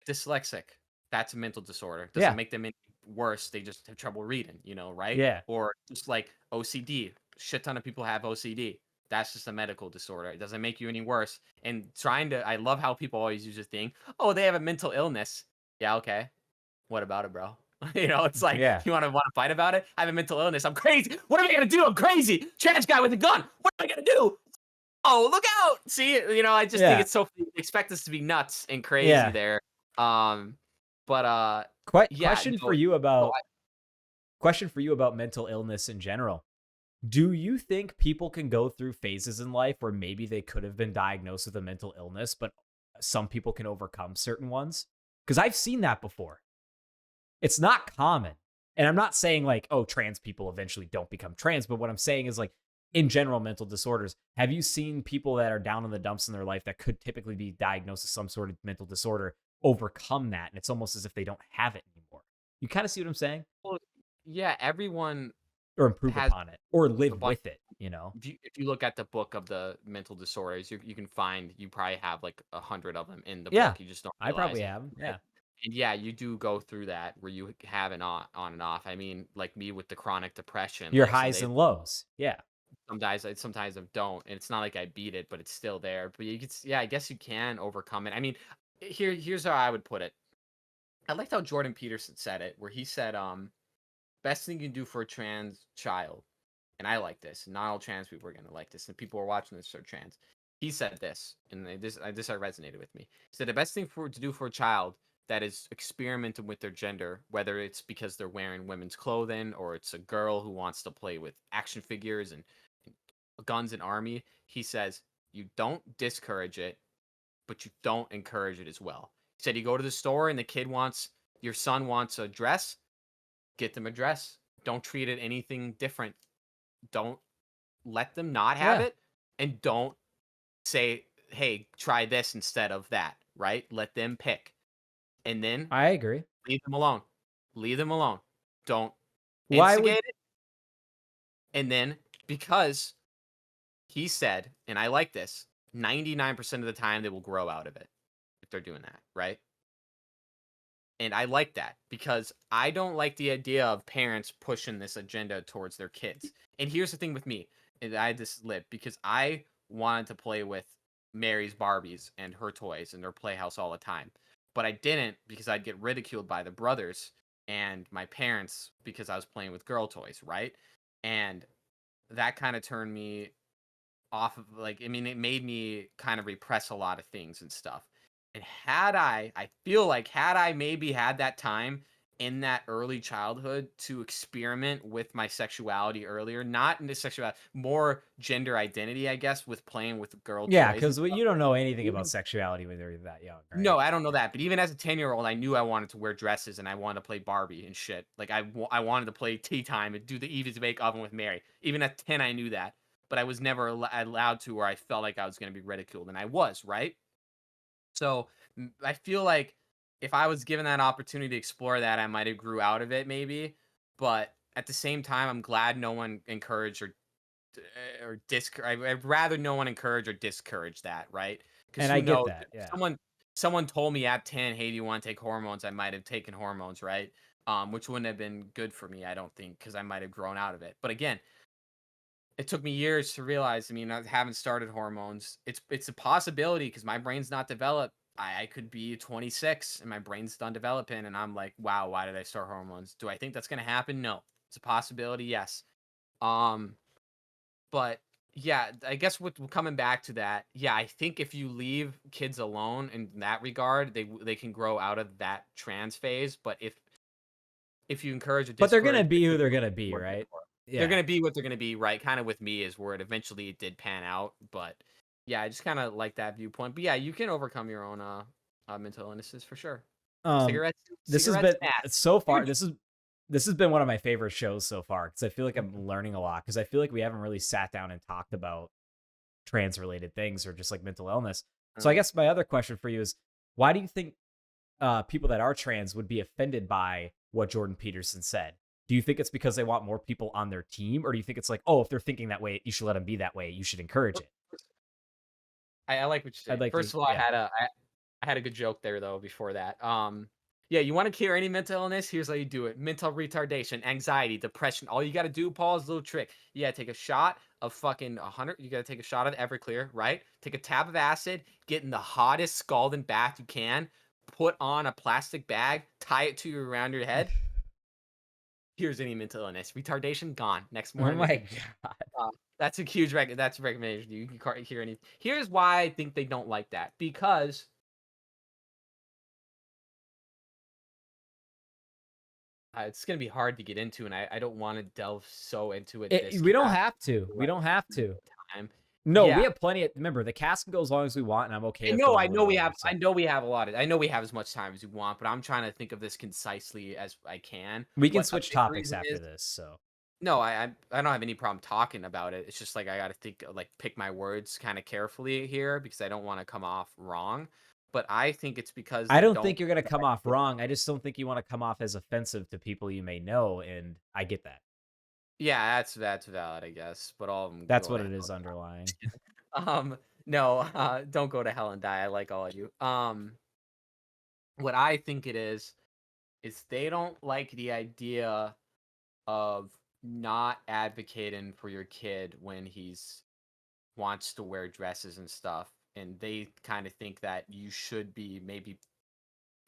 Dyslexic. That's a mental disorder. Doesn't yeah. make them any worse. They just have trouble reading, right? Yeah. Or just like OCD. Shit ton of people have OCD. That's just a medical disorder. It doesn't make you any worse. And I love how people always use this thing. Oh, they have a mental illness. Yeah, okay. What about it, bro? It's like, Yeah. you want to fight about it? I have a mental illness. I'm crazy. What am I going to do? I'm crazy. Trans guy with a gun. What am I going to do? Oh, look out. See, I just think it's so funny. They expect us to be nuts and crazy there. But yeah. Question for you about mental illness in general. Do you think people can go through phases in life where maybe they could have been diagnosed with a mental illness, but some people can overcome certain ones? Because I've seen that before. It's not common. And I'm not saying like, oh, trans people eventually don't become trans, but what I'm saying is like, in general, mental disorders, have you seen people that are down in the dumps in their life that could typically be diagnosed with some sort of mental disorder overcome that? And it's almost as if they don't have it anymore. You kind of see what I'm saying? Well, yeah, everyone or improve has upon it or live a bunch- with it, If you look at the book of the mental disorders, you can find you probably have like 100 of them in the Yeah, book. You just don't I realize probably it. have 'em, yeah. And yeah, you do go through that where you have an on and off. I mean, like me with the chronic depression. Your like, some highs days- and lows. Yeah. sometimes I don't, and it's not like I beat it, but it's still there. But I guess you can overcome it. I mean, here's how I would put it. I liked how Jordan Peterson said it, where he said, best thing you can do for a trans child, and I like this. Not all trans people are gonna like this, and people are watching this are trans. He said this, and this resonated with me. He said the best thing to do for a child that is experimenting with their gender, whether it's because they're wearing women's clothing or it's a girl who wants to play with action figures and guns and army, he says you don't discourage it, but you don't encourage it as well. He said you go to the store and your son wants a dress, get them a dress. Don't treat it anything different. Don't let them not have it, and don't say, hey, try this instead of that, right? Let them pick. And then I agree. leave them alone. Leave them alone. Don't Why instigate would it. And then, because he said, and I like this, 99% of the time they will grow out of it if they're doing that, right? And I like that because I don't like the idea of parents pushing this agenda towards their kids. And here's the thing with me, and I had this lip because I wanted to play with Mary's Barbies and her toys and their playhouse all the time. But I didn't because I'd get ridiculed by the brothers and my parents because I was playing with girl toys, right? And that kind of turned me off of it made me kind of repress a lot of things and stuff. And I feel like had I maybe had that time in that early childhood to experiment with my sexuality earlier, not into sexuality, more gender identity, I guess, with playing with girl Yeah, toys. because you don't know anything about sexuality when you're that young, right? No, I don't know that. But even as a 10-year-old, I knew I wanted to wear dresses and I wanted to play Barbie and shit. Like I wanted to play Tea Time and do the Eva's Bake Oven with Mary. Even at 10, I knew that. But I was never allowed to, or I felt like I was going to be ridiculed. And I was, right? So I feel like if I was given that opportunity to explore that, I might have grew out of it maybe. But at the same time, I'm glad no one encouraged or I'd rather no one encourage or discourage that, right? Because And who I get knows? that, yeah. Someone told me at 10, hey, do you want to take hormones? I might have taken hormones, right? Which wouldn't have been good for me, I don't think, because I might have grown out of it. But again, it took me years to realize. I mean, I haven't started hormones. It's a possibility because my brain's not developed. I could be 26 and my brain's done developing, and I'm like, wow, why did I start hormones? Do I think that's gonna happen? No. It's a possibility, yes. But yeah, I guess with coming back to that, yeah, I think if you leave kids alone in that regard, they can grow out of that trans phase. But if you encourage or But they're gonna discourage be it, who they're gonna be, right? they're gonna be what they're gonna be, right? Kind of with me is where eventually it did pan out, but yeah, I just kind of like that viewpoint. But yeah, you can overcome your own mental illnesses for sure. Cigarettes. This has cigarettes, been bad. so far. This has been one of my favorite shows so far because I feel like I'm learning a lot because I feel like we haven't really sat down and talked about trans related things or just like mental illness. So I guess my other question for you is, why do you think people that are trans would be offended by what Jordan Peterson said? Do you think it's because they want more people on their team, or do you think it's like, oh, if they're thinking that way, you should let them be that way. You should encourage it. I like what you said. I'd like First to- of all, yeah. I had a good joke there though before that. Yeah, you want to cure any mental illness? Here's how you do it: mental retardation, anxiety, depression. All you got to do, Paul, is a little trick. You got to take a shot of fucking 100. You got to take a shot of Everclear, right? Take a tab of acid, get in the hottest scalding bath you can, put on a plastic bag, tie it to you around your head. Here's any mental illness. Retardation gone. Next Oh morning, my god. that's a huge that's a recommendation. You can't hear any. Here's why I think they don't like that, because it's gonna be hard to get into, and I don't want to delve so into it this We don't cast have to. We right don't have to. time. No, we Yeah, have plenty of. Remember, the cast can go as long as we want, and I'm okay I with know, going I a know little we over. have, So I know we have a lot of, I know we have as much time as we want, but I'm trying to think of this concisely as I can. we can What a switch big topics reason after is, this. So no, I don't have any problem talking about it. It's just like I got to think, like, pick my words kind of carefully here because I don't want to come off wrong. But I think it's because I they don't don't. think you're gonna come off wrong. I just don't think you want to come off as offensive to people you may know, and I get that. Yeah, that's valid, I guess. But all of them That's go what to it is hell. underlying. No, don't go to hell and die. I like all of you. What I think it is they don't like the idea of not advocating for your kid when he's wants to wear dresses and stuff, and they kind of think that you should be maybe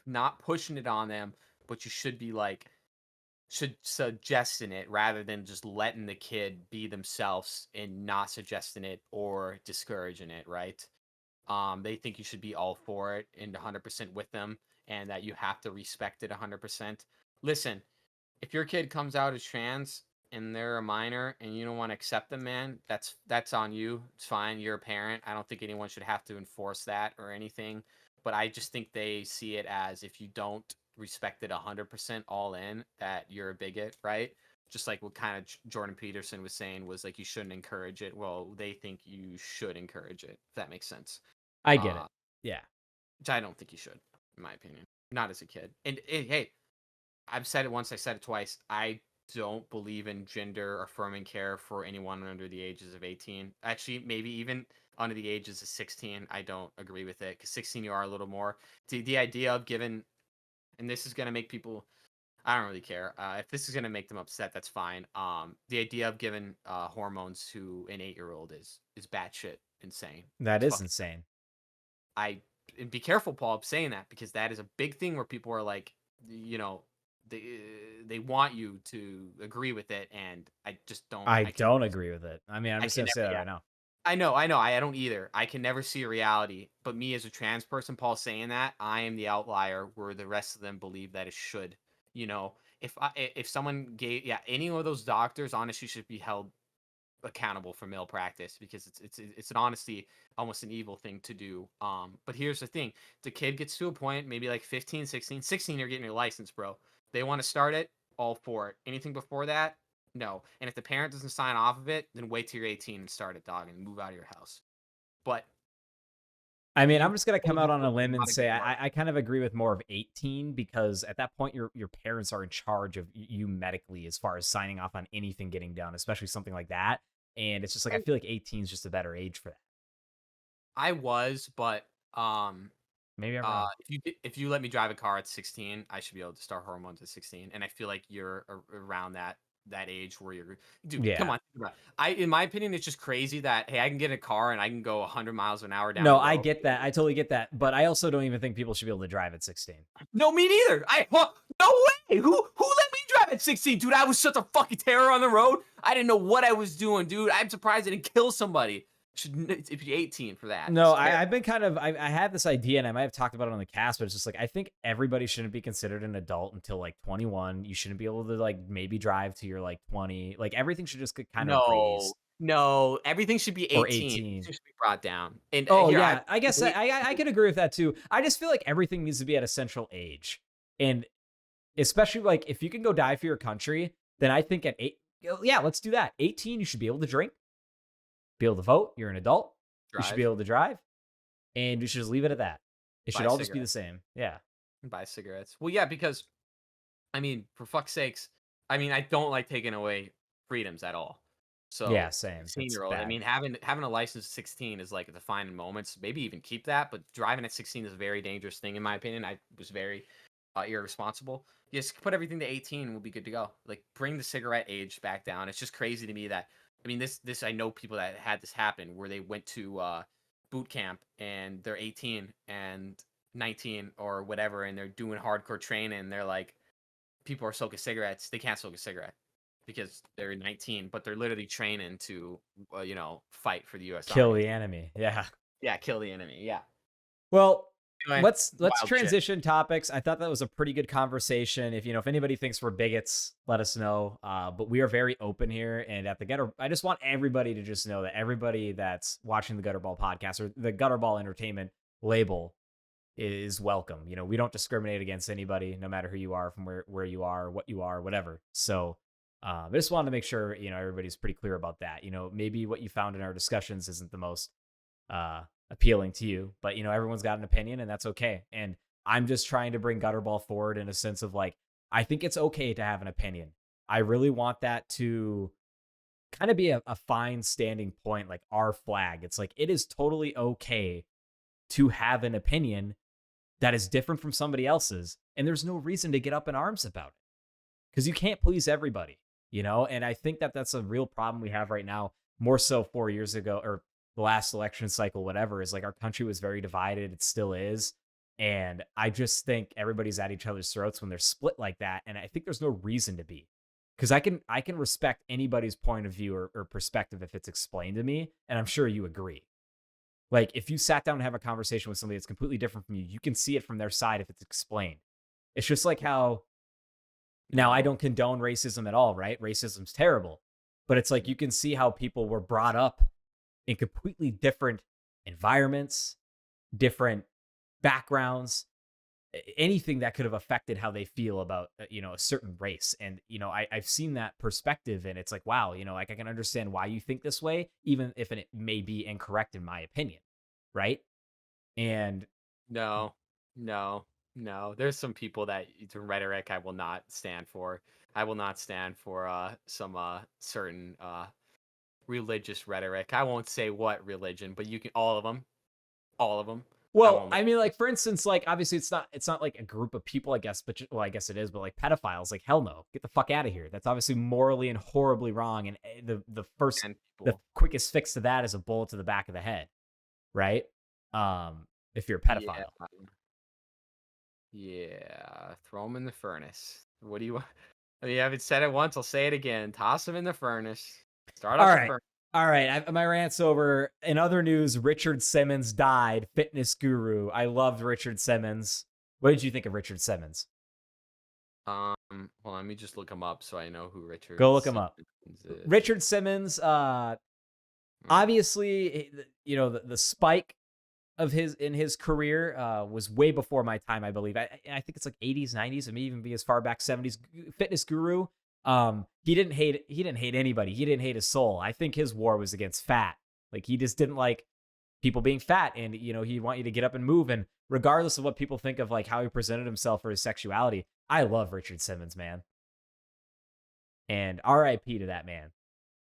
not pushing it on them, but you should be like should suggesting it rather than just letting the kid be themselves and not suggesting it or discouraging it, right? They think you should be all for it and 100% with them, and that you have to respect it 100%. Listen, if your kid comes out as trans and they're a minor and you don't want to accept them, man, that's on you. It's fine. You're a parent. I don't think anyone should have to enforce that or anything. But I just think they see it as, if you don't respect it 100% all in, that you're a bigot, right? Just like what kind of Jordan Peterson was saying was like, you shouldn't encourage it. Well, they think you should encourage it, if that makes sense. I get Uh, it. Yeah. which I don't think you should, in my opinion. Not as a kid. And hey, I've said it once, I said it twice. I don't believe in gender affirming care for anyone under the ages of 18. Actually, maybe even under the ages of 16. I don't agree with it, because 16 you are a little more. The idea of giving, and this is going to make people, I don't really care. If this is going to make them upset, that's fine. The idea of giving hormones to an 8-year-old is batshit insane. That It's is fucking, insane. I and be careful, Paul, of saying that, because that is a big thing where people are like, you know, they want you to agree with it, and I just don't. I I can don't agree with it. I mean, I'm I just can gonna say never. that Yeah, right now. I know. I don't either. I can never see a reality. But me as a trans person, Paul, saying that, I am the outlier where the rest of them believe that it should. You know, if someone gave, yeah, any of those doctors honestly should be held accountable for malpractice, because it's an honesty almost an evil thing to do. But here's the thing: the kid gets to a point, maybe like 15, 16, 16, you're getting your license, bro. They want to start it, all for it. Anything before that, no. And if the parent doesn't sign off of it, then wait till you're 18 and start it, dog, and move out of your house. But I mean, you I'm just gonna come totally out on a put a limb and lot of say good work. I kind of agree with more of 18, because at that point your parents are in charge of you medically as far as signing off on anything getting done, especially something like that. And it's just like I feel like 18 is just a better age for that. I was, but Maybe I'm wrong. if you let me drive a car at 16, I should be able to start hormones at 16, and I feel like you're around that age where you're, dude. Come Yeah. on, think about it. In my opinion, it's just crazy that, hey, I can get in a car and I can go 100 miles an hour down No, the I road. get that. I totally get that. But I also don't even think people should be able to drive at 16. No, me neither. No way. Who let me drive at 16, dude? I was such a fucking terror on the road. I didn't know what I was doing, dude. I'm surprised I didn't kill somebody. If you're 18 for that. No, It's terrible. I've been kind of I had this idea, and I might have talked about it on the cast, but it's just like I think everybody shouldn't be considered an adult until like 21. You shouldn't be able to like maybe drive to your like 20. Like everything should just get kind of No, raised no, everything should be or 18. 18. Everything should be brought down. And Oh here, yeah, I guess wait, I could agree with that too. I just feel like everything needs to be at a central age, and especially like if you can go die for your country, then I think at 8, yeah, let's do that. 18, you should be able to drink, be able to vote. You're an adult. You should be drive, able to drive, and you should just leave it at that. It should buy all just be the cigarettes, same. Yeah. buy cigarettes. Well, yeah, because I mean, for fuck's sakes, I mean, I don't like taking away freedoms at all. Yeah, So, same. That's 16-year-old, I bad. mean, having a license at 16 is like a defining moments. Maybe even keep that, but driving at 16 is a very dangerous thing, in my opinion. I was very irresponsible. Just put everything to 18 and we'll be good to go. Like bring the cigarette age back down. It's just crazy to me that I mean this I know people that had this happen where they went to boot camp and they're 18 and 19 or whatever and they're doing hardcore training and they're like people are smoking cigarettes. They can't smoke a cigarette because they're 19, but they're literally training to fight for the US Kill Army. the enemy. Yeah. Yeah, kill the enemy. Yeah. Well, Anyway, let's wild transition topics. I thought that was a pretty good conversation. If anybody thinks we're bigots, let us know. But we are very open here, and at the Gutter, I just want everybody to just know that everybody that's watching the Gutterball podcast or the Gutterball Entertainment label is welcome. We don't discriminate against anybody, no matter who you are, from where you are, what you are, whatever. So I just wanted to make sure everybody's pretty clear about that. Maybe what you found in our discussions isn't the most appealing to you, but everyone's got an opinion and that's okay. And I'm just trying to bring Gutterball forward in a sense of like, I think it's okay to have an opinion. I really want that to kind of be a fine standing point, like our flag. It's like, it is totally okay to have an opinion that is different from somebody else's. And there's no reason to get up in arms about it because you can't please everybody, And I think that that's a real problem we have right now, more so 4 years ago or the last election cycle, whatever, is like our country was very divided. It still is. And I just think everybody's at each other's throats when they're split like that. And I think there's no reason to be, because I can respect anybody's point of view or perspective if it's explained to me. And I'm sure you agree. Like if you sat down and have a conversation with somebody that's completely different from you, you can see it from their side if it's explained. It's just like how now I don't condone racism at all, right? Racism's terrible, but it's like you can see how people were brought up in completely different environments, different backgrounds, anything that could have affected how they feel about, a certain race. And, I've seen that perspective and it's like, wow, like I can understand why you think this way, even if it may be incorrect in my opinion. Right. And No. There's some people that it's rhetoric I will not stand for. I will not stand for some certain religious rhetoric. I won't say what religion, but you can all of them. Well, I mean, like for instance, like obviously it's not like a group of people, I guess, but I guess it is, but like pedophiles, like hell no, get the fuck out of here. That's obviously morally and horribly wrong. And the quickest fix to that is a bullet to the back of the head, right? If you're a pedophile. Yeah, throw them in the furnace. What do you want? I mean, I haven't said it once. I'll say it again. Toss them in the furnace. Start up the furnace. All right, my rant's over. In other news, Richard Simmons died, fitness guru. I loved Richard Simmons. What did you think of Richard Simmons? Well, let me just look him up so I know who Richard. Go look him up. Richard Simmons. Obviously, the spike of his career was way before my time. I believe. I think it's like 80s, 90s, and maybe even be as far back 70s. Fitness guru. He didn't hate anybody. He didn't hate his soul. I think his war was against fat. Like he just didn't like people being fat, and he'd want you to get up and move. And regardless of what people think of like how he presented himself or his sexuality, I love Richard Simmons, man. And R.I.P. to that man.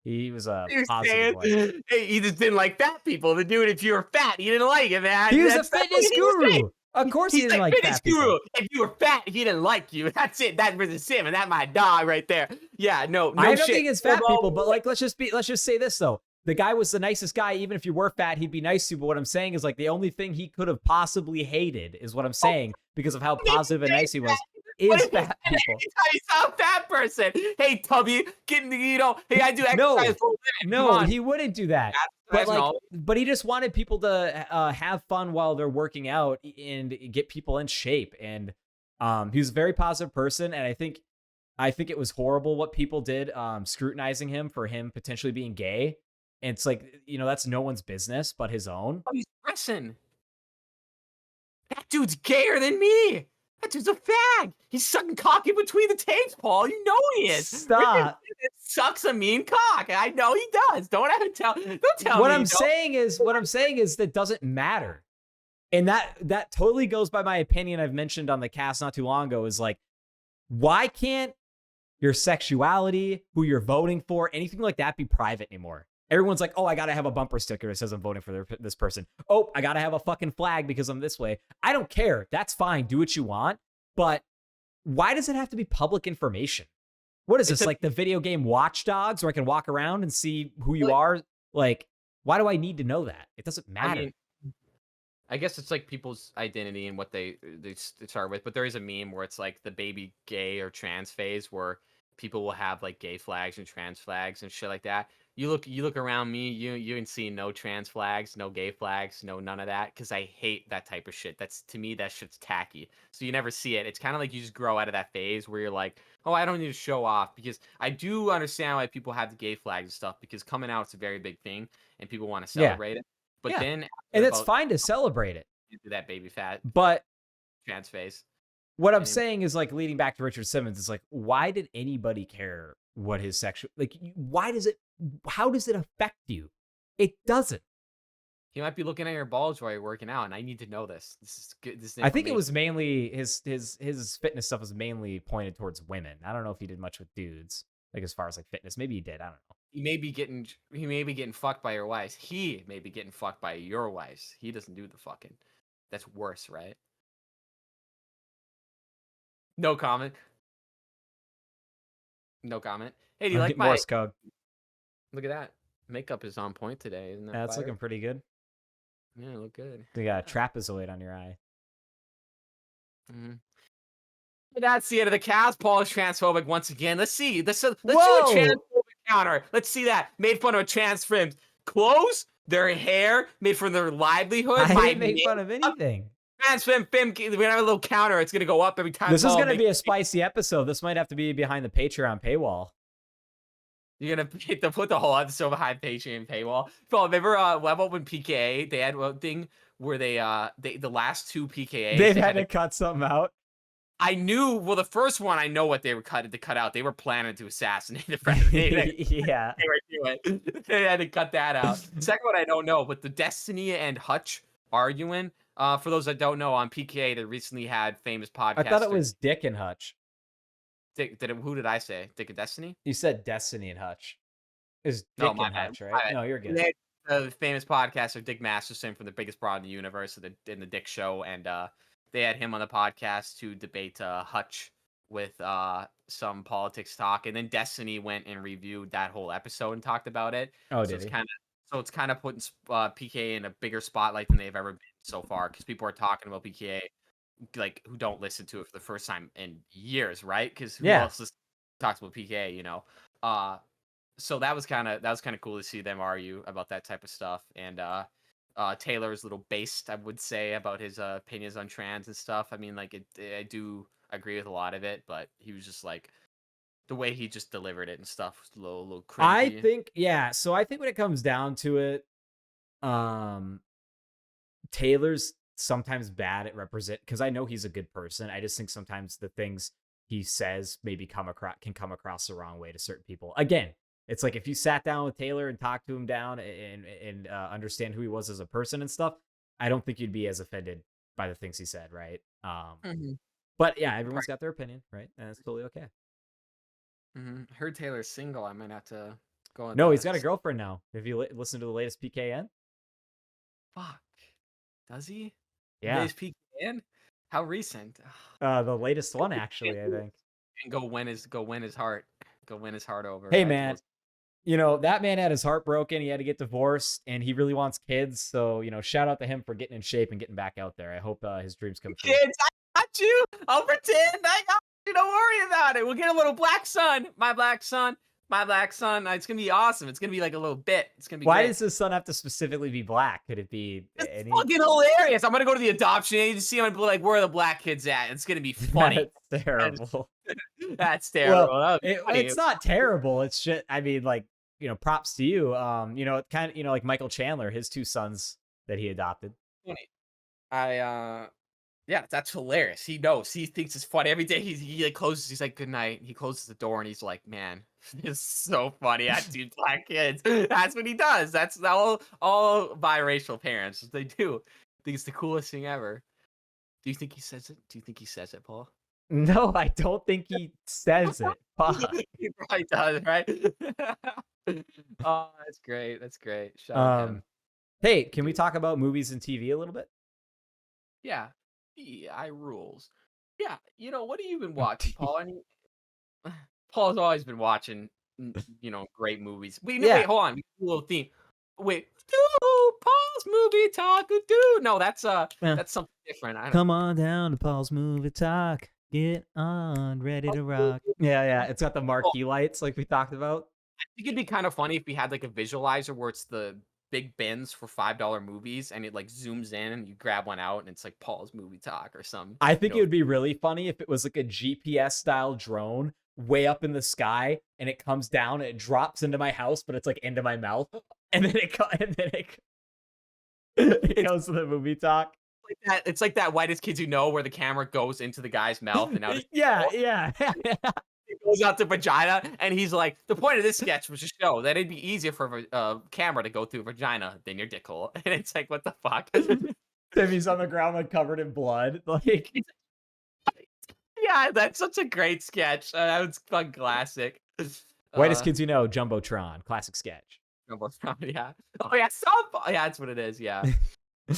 He was a positive boy. Hey, he just didn't like fat people. The dude, if you were fat, he didn't like it, man. He was a fitness guru. Of course he didn't like fat people. If you were fat, he didn't like you. That's it. That was him, and that my dog right there. Yeah, no I don't shit. think it's fat people, but like let's just say this though. The guy was the nicest guy. Even if you were fat, he'd be nice to you. But what I'm saying is like the only thing he could have possibly hated is what I'm saying because of how positive and nice he was. Is fat people. He's a fat person. Hey, Tubby, hey, I do exercise for a living. No, he wouldn't do that. But he just wanted people to have fun while they're working out and get people in shape. And he was a very positive person. And I think it was horrible what people did, scrutinizing him for him potentially being gay. And it's like, that's no one's business but his own. Oh, he's pressing. That dude's gayer than me. That dude's a fag. He's sucking cock in between the tapes, Paul. You know he is. Stop. It sucks a mean cock. I know he does. Don't tell me. What I'm saying is that doesn't matter. And that totally goes by my opinion I've mentioned on the cast not too long ago is like, why can't your sexuality, who you're voting for, anything like that be private anymore? Everyone's like, oh, I got to have a bumper sticker that says I'm voting for this person. Oh, I got to have a fucking flag because I'm this way. I don't care. That's fine. Do what you want. But why does it have to be public information? What is this, like the video game Watch Dogs, where I can walk around and see who you are? Like, why do I need to know that? It doesn't matter. I mean, I guess it's like people's identity and what they start with, but there is a meme where it's like the baby gay or trans phase where people will have like gay flags and trans flags and shit like that. You look around me, you can see no trans flags, no gay flags, no none of that, because I hate that type of shit. That's, to me, that shit's tacky. So you never see it. It's kind of like you just grow out of that phase where you're like, oh, I don't need to show off, because I do understand why people have the gay flags and stuff, because coming out is a very big thing and people want to celebrate it. But then, and it's fine to celebrate it. Into that baby fat, but trans face. What I'm saying is, like, leading back to Richard Simmons, is like, why did anybody care what his sexual, like, why does it? How does it affect you? It doesn't. He might be looking at your balls while you're working out, and I need to know this. This is good. This I think it was mainly his fitness stuff was mainly pointed towards women. I don't know if he did much with dudes, like as far as like fitness. Maybe he did. I don't know. He may be getting fucked by your wives. He may be getting fucked by your wives. He doesn't do the fucking. That's worse, right? No comment. No comment. Hey, do you like my Morse code? Look at that. Makeup is on point today, isn't that? That's looking pretty good. Yeah, look good. You got a trapezoid on your eye. Mm-hmm. That's the end of the cast. Paul is transphobic once again. Let's see. Let's do a transphobic counter. Let's see that. Made fun of a trans friend's clothes, their hair, made fun of their livelihood. I didn't make fun of anything. Trans femme, we're gonna have a little counter. It's gonna go up every time. This is gonna be a spicy episode. This might have to be behind the Patreon paywall. You're gonna put the whole episode behind Patreon paywall. Paul, remember Level Up in PKA? They had one thing where they the last two PKAs they had to cut something out. I knew. Well, the first one I know what they were to cut out. They were planning to assassinate the president. Yeah, they had to cut that out. The second one I don't know, but the Destiny and Hutch arguing. For those that don't know, on PKA they recently had famous podcasters. I thought it was Dick and Hutch. Who did I say? Dick and Destiny? You said Destiny and Hutch. Is Dick and Hutch, right? No, you're good. The famous podcaster Dick Masterson from the Biggest Broad in the Universe in the Dick Show, and they had him on the podcast to debate Hutch with some politics talk, and then Destiny went and reviewed that whole episode and talked about it. Oh, so did he? It's kind of putting PKA in a bigger spotlight than they've ever been so far, because people are talking about PKA like who don't listen to it for the first time in years, right? Because who else talks about PKA, you know? So that was kind of cool to see them argue about that type of stuff, and Taylor's a little based, I would say, about his opinions on trans and stuff. I mean, like I do agree with a lot of it, but he was just like, the way he just delivered it and stuff was a little cringy. I think, so I think when it comes down to it, Taylor's sometimes bad at represent, because I know he's a good person. I just think sometimes the things he says maybe can come across the wrong way to certain people. Again, it's like if you sat down with Taylor and talked to him down and understand who he was as a person and stuff, I don't think you'd be as offended by the things he said, right? But yeah, everyone's got their opinion, right? And it's totally okay. Heard Taylor's single. I might have to go on. No, he's got a girlfriend now. Have you listened to the latest PKN? Fuck. Does he? Yeah. Latest PKN? How recent? The latest one, actually, I think. And go win his heart. Go win his heart over. Hey, man. You know, that man had his heart broken. He had to get divorced, and he really wants kids. So, you know, shout out to him for getting in shape and getting back out there. I hope his dreams come true. Kids, I got you. I'll pretend I got you. Don't worry about it. We'll get a little black son. My black son. It's gonna be awesome. It's gonna be like a little bit. It's gonna be. Why great. does his son have to specifically be black? Could it be any? Fucking hilarious. I'm gonna go to the adoption agency. I'm gonna be like, where are the black kids at? It's gonna be funny. That's terrible. That's terrible. Well, it's not terrible. It's just, I mean, like, you know, props to you. You know, it kind of, you know, like Michael Chandler, his two sons that he adopted. Yeah, that's hilarious. He knows. He thinks it's funny. Every day he like closes, he's like, good night. He closes the door and he's like, man, it's so funny. I have two black kids. That's what he does. That's all biracial parents. They do. I think it's the coolest thing ever. Do you think he says it? Paul? No, I don't think he says it. Fuck. He probably does, right? Oh, that's great. Shout out to him. Hey, can we talk about movies and TV a little bit? Yeah. I rules. Yeah, what have you been watching, Paul? Paul's always been watching, great movies. Wait, Yeah. hold on. We do a little theme. Wait, do Paul's movie talk. Do no, Yeah. that's something different. I don't. Come on down to Paul's Movie Talk. Get on, ready to rock. Yeah. It's got the marquee lights like we talked about. I think it'd be kind of funny if we had like a visualizer where it's the big bins for $5 movies, and it like zooms in, and you grab one out, and it's like Paul's movie talk or something. I think it would be really funny if it was like a GPS style drone way up in the sky, and it comes down and it drops into my house, but it's like into my mouth, and then it it goes to the movie talk. It's like that Whitest Kids Who Know, where the camera goes into the guy's mouth, and now yeah. it goes out to vagina, and he's like, the point of this sketch was to show that it'd be easier for a camera to go through vagina than your dick hole. And it's like, what the fuck? Timmy's on the ground like covered in blood. Like, yeah, that's such a great sketch. That was fun, classic. Whitest Kids You Know, Jumbotron, classic sketch. Jumbotron, yeah. Oh yeah, yeah, that's what it is. Yeah. Hey,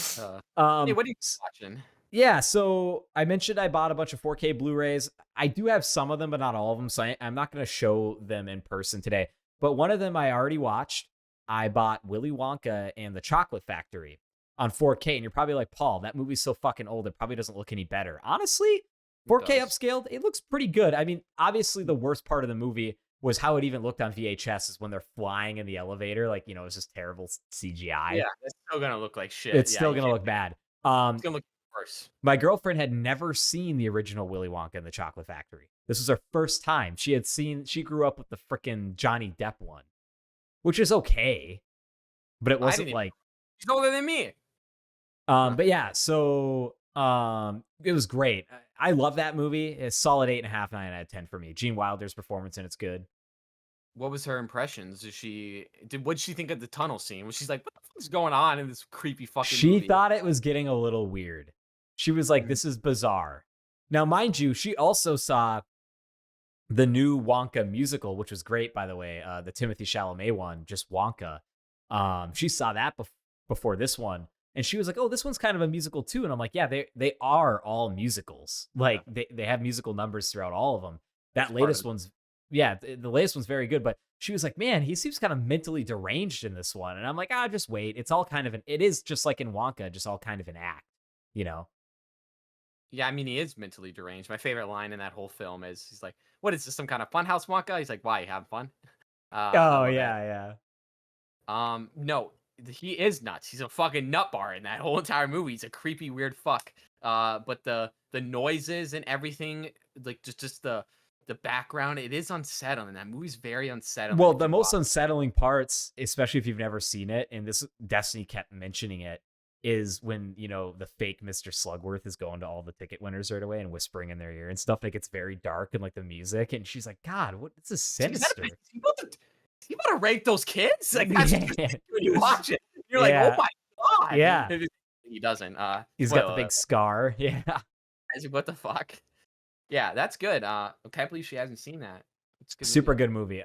what are you watching? Yeah, so I mentioned I bought a bunch of 4K Blu-rays. I do have some of them, but not all of them, so I'm not going to show them in person today. But one of them I already watched. I bought Willy Wonka and the Chocolate Factory on 4K, and you're probably like, Paul, that movie's so fucking old, it probably doesn't look any better. Honestly, 4K upscaled, it looks pretty good. I mean, obviously the worst part of the movie was how it even looked on VHS is when they're flying in the elevator. Like, it's just terrible CGI. Yeah, it's still going to look like shit. It's still going to look bad. It's going to look worse. My girlfriend had never seen the original Willy Wonka and the Chocolate Factory. This was her first time. She grew up with the frickin' Johnny Depp one, which is okay, but it wasn't like. She's older than me. But yeah, so it was great. I love that movie. It's solid 8.5, 9 out of 10 for me. Gene Wilder's performance and it's good. What was her impressions? What'd she think of the tunnel scene? Was she's like, what the fuck is going on in this creepy fucking movie? She thought it was getting a little weird. She was like, this is bizarre. Now, mind you, she also saw the new Wonka musical, which was great, by the way. The Timothée Chalamet one, just Wonka. She saw that before this one. And she was like, oh, this one's kind of a musical too. And I'm like, yeah, they are all musicals. Like they have musical numbers throughout all of them. That latest one's, yeah, the latest one's very good. But she was like, man, he seems kind of mentally deranged in this one. And I'm like, just wait. It's all kind of it is just like in Wonka, just all kind of an act, Yeah, I mean, he is mentally deranged. My favorite line in that whole film is, he's like, what is this, some kind of funhouse Wonka? He's like, why, you having fun? Yeah. No, he is nuts. He's a fucking nut bar in that whole entire movie. He's a creepy, weird fuck. But the noises and everything, like just the background, it is unsettling. That movie's very unsettling. Well, the most unsettling parts, especially if you've never seen it, and this Destiny kept mentioning it, is when, the fake Mr. Slugworth is going to all the ticket winners right away and whispering in their ear and stuff. Like, it's very dark and like the music. And she's like, God, what? This is sinister. You want to rape those kids? Like, that's when you watch it. You're like, oh my God. Yeah. He doesn't. He's got the big scar. Yeah. What the fuck? Yeah, that's good. I can't believe she hasn't seen that. It's good. Super good movie.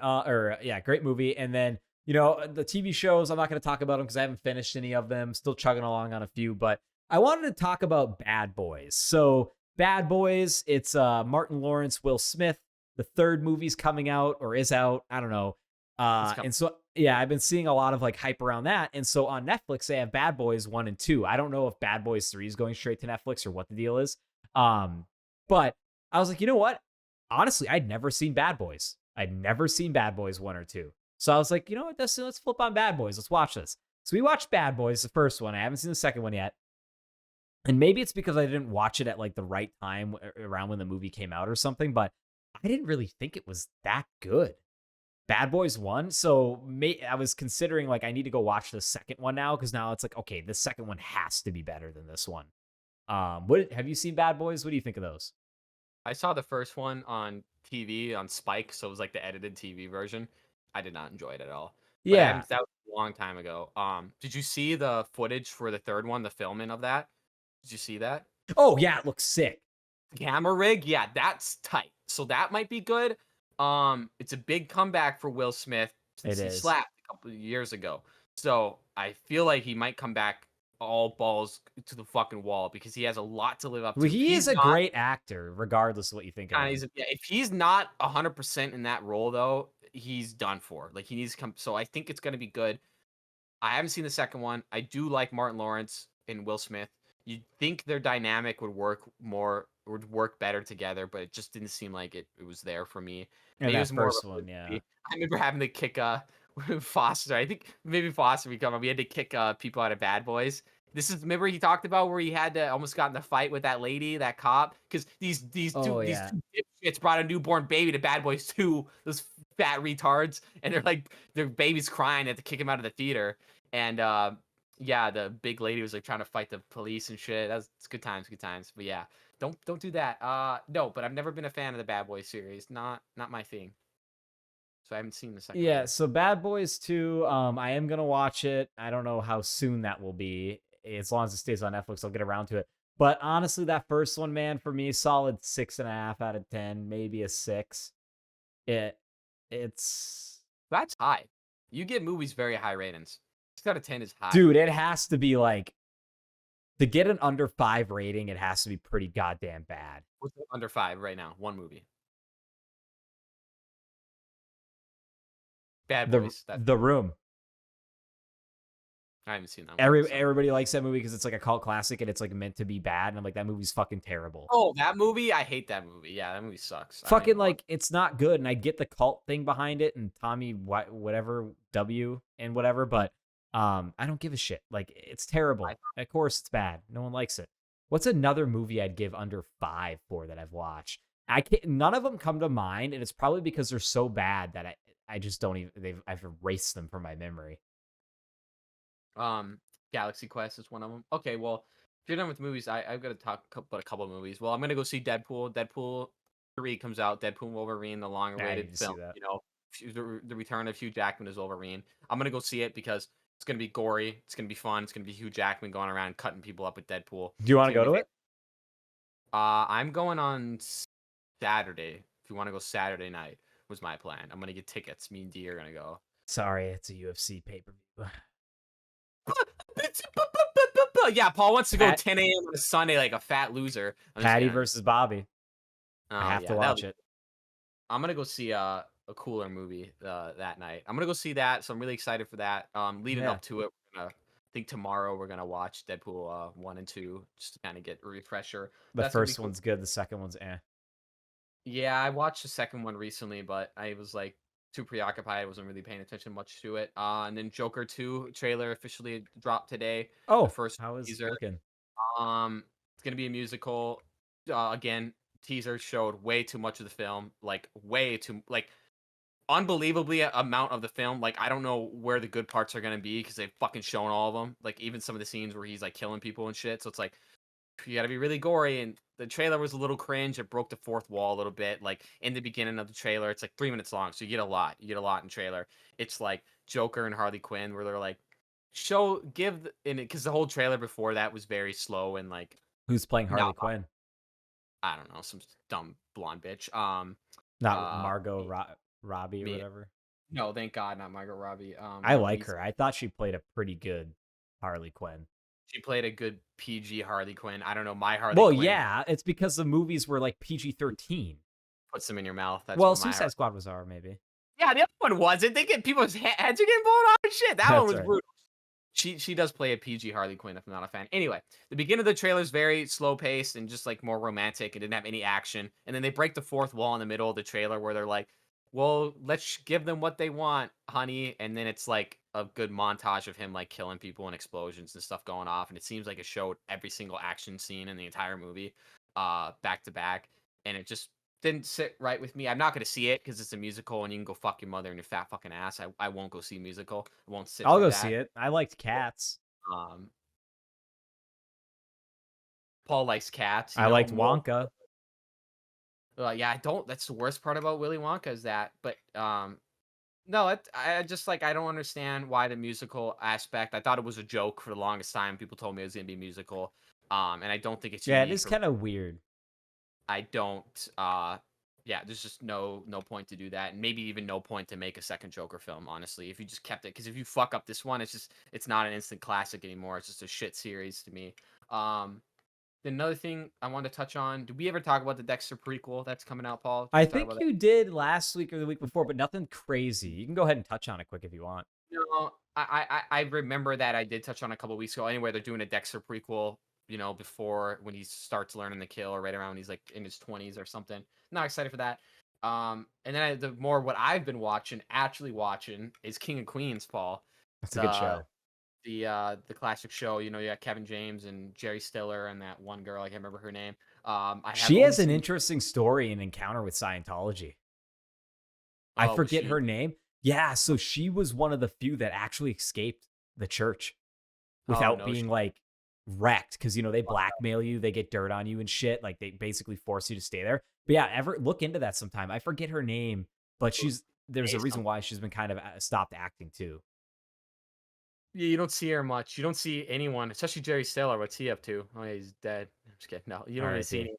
Great movie. And then, the TV shows, I'm not going to talk about them because I haven't finished any of them. Still chugging along on a few, but I wanted to talk about Bad Boys. So Bad Boys, it's Martin Lawrence, Will Smith. The third movie's coming out or is out. I don't know. And so, yeah, I've been seeing a lot of like hype around that. And so on Netflix, they have Bad Boys 1 and 2. I don't know if Bad Boys 3 is going straight to Netflix or what the deal is. But I was like, you know what? Honestly, I'd never seen Bad Boys. I'd never seen Bad Boys 1 or 2. So I was like, you know what? Let's flip on Bad Boys. Let's watch this. So we watched Bad Boys, the first one. I haven't seen the second one yet. And maybe it's because I didn't watch it at like the right time around when the movie came out or something, but I didn't really think it was that good. Bad Boys 1. So I was considering like I need to go watch the second one now because now it's like, okay, the second one has to be better than this one. What have you seen Bad Boys? What do you think of those? I saw the first one on TV on Spike, so it was like the edited TV version. I did not enjoy it at all. Yeah, that was a long time ago. Did you see the footage for the third one, the filming of that? Did you see that? Oh yeah, it looks sick. Camera rig, yeah, that's tight. So that might be good. It's a big comeback for Will Smith since he slapped a couple of years ago. So I feel like he might come back all balls to the fucking wall because he has a lot to live up Well, to. he is a great actor, regardless of what you think of him. If he's not 100% in that role though, he's done for. Like he needs to come. So I think it's gonna be good. I haven't seen the second one. I do like Martin Lawrence and Will Smith. You'd think their dynamic would work better together, but it just didn't seem like it was there for me. Yeah, Maybe it that was more of first a one, yeah. movie. I remember having to kick Foster. I think maybe Foster become we had to kick people out of Bad Boys. This is remember he talked about where he had to almost got in a fight with that lady, that cop, because these Oh, two yeah. dipshits brought a newborn baby to Bad Boys 2, those fat retards, and they're like their baby's crying, they have to kick him out of the theater. And yeah, the big lady was like trying to fight the police and shit. It's good times, good times. But yeah, don't do that. No, but I've never been a fan of the Bad Boys series. Not my thing. So I haven't seen the second Yeah, one. so Bad Boys 2, I am gonna watch it. I don't know how soon that will be. As long as it stays on Netflix, I'll get around to it. But honestly, that first one, man, for me, solid 6.5 out of 10, maybe a 6. It's That's high. You give movies very high ratings. 6 out of 10 is high. dude, it has to be like to get an under 5 rating, it has to be pretty goddamn bad. What's under 5 right now? One movie. Bad Boys. The Room. I haven't seen that one. Everybody likes that movie because it's like a cult classic and it's like meant to be bad. And I'm like, that movie's fucking terrible. Oh, that movie? I hate that movie. Yeah, that movie sucks. Fucking like, it's not good. And I get the cult thing behind it and Tommy whatever W and whatever, but I don't give a shit. Like, it's terrible. Of course it's bad. No one likes it. What's another movie I'd give under 5 for that I've watched? None of them come to mind, and it's probably because they're so bad that I just don't even I've erased them from my memory. Galaxy Quest is one of them. Okay, well, if you're done with movies, I've got to talk about a couple of movies. Well, I'm gonna go see Deadpool. Deadpool 3 comes out. Deadpool and Wolverine, the long-awaited film. You know, the return of Hugh Jackman as Wolverine. I'm gonna go see it because it's gonna be gory. It's gonna be fun. It's gonna be Hugh Jackman going around cutting people up with Deadpool. Do you want to go to it? I'm going on Saturday. If you want to go Saturday night, was my plan. I'm gonna get tickets. Me and D are gonna go. Sorry, it's a UFC pay-per-view. Yeah, Paul wants to go 10 a.m. on a Sunday like a fat loser. Patty versus Bobby. I have to watch it. I'm gonna go see a cooler movie that night. I'm gonna go see that, so I'm really excited for that. Leading up to it, I think tomorrow we're gonna watch Deadpool 1 and 2 just to kind of get a refresher. The first one's good. The second one's eh. Yeah, I watched the second one recently, but I was like too preoccupied. I wasn't really paying attention much to it. And then Joker 2 trailer officially dropped today. Oh, the first how is teaser. it looking? It's gonna be a musical. Again, teaser showed way too much of the film, like way too, like unbelievably amount of the film. Like I don't know where the good parts are gonna be because they've fucking shown all of them. Like even some of the scenes where he's like killing people and shit. So it's like you gotta be really gory, and the trailer was a little cringe. It broke the fourth wall a little bit. Like in the beginning of the trailer, it's like 3 minutes long, so you get a lot. You get a lot in trailer. It's like Joker and Harley Quinn, where they're like, in it, because the whole trailer before that was very slow and like. Who's playing Harley Quinn? I don't know, some dumb blonde bitch. Not Margot Robbie or whatever. No, thank God, not Margot Robbie. I like her. I thought she played a pretty good Harley Quinn. She played a good PG Harley Quinn. I don't know, my Harley Quinn. Well, yeah, it's because the movies were like PG-13. Puts them in your mouth. That's well, Suicide Squad was R, maybe. Yeah, the other one wasn't. They get people's heads are getting blown off and shit. That one was brutal. She does play a PG Harley Quinn if I'm not a fan. Anyway, the beginning of the trailer is very slow paced and just like more romantic. It didn't have any action. And then they break the fourth wall in the middle of the trailer where they're like, well, let's give them what they want, honey. And then it's like a good montage of him like killing people and explosions and stuff going off. And it seems like it showed every single action scene in the entire movie back to back. And it just didn't sit right with me. I'm not going to see it because it's a musical and you can go fuck your mother and your fat fucking ass. I won't go see a musical. I won't sit. I'll go see it. I liked Cats. Paul likes Cats. I liked Wonka. Yeah, I don't. That's the worst part about Willy Wonka is that. But no, I just like I don't understand why the musical aspect. I thought it was a joke for the longest time. People told me it was gonna be musical. And I don't think it's it is kind of weird. I don't yeah, there's just no point to do that, and maybe even no point to make a second Joker film. Honestly, if you just kept it, because if you fuck up this one, it's not an instant classic anymore. It's just a shit series to me. Um, Another thing I wanted to touch on. Did we ever talk about the Dexter prequel that's coming out, Paul? Did I we talk think about that? you did last week or the week before, but nothing crazy. You can go ahead and touch on it quick if you want. No, I remember that I did touch on a couple weeks ago. Anyway, they're doing a Dexter prequel, before when he starts learning the kill, or right around when he's like in his 20s or something. Not excited for that. And then the more what I've been actually watching, is King of Queens, Paul. That's a good The show. the classic show. You got Kevin James and Jerry Stiller and that one girl, I can't remember her name. I have She only has an seen. interesting story and encounter with Scientology. I Oh, was forget she? her name. Yeah, so she was one of the few that actually escaped the church Oh without no, being like wrecked, because they blackmail you, they get dirt on you and shit. Like they basically force you to stay there. But yeah, ever look into that sometime. I forget her name, but there's a reason why she's been kind of stopped acting too. Yeah, you don't see her much. You don't see anyone, especially Jerry Stiller. What's he up to? Oh, yeah, he's dead. I'm just kidding. No, you don't really see R.I.P.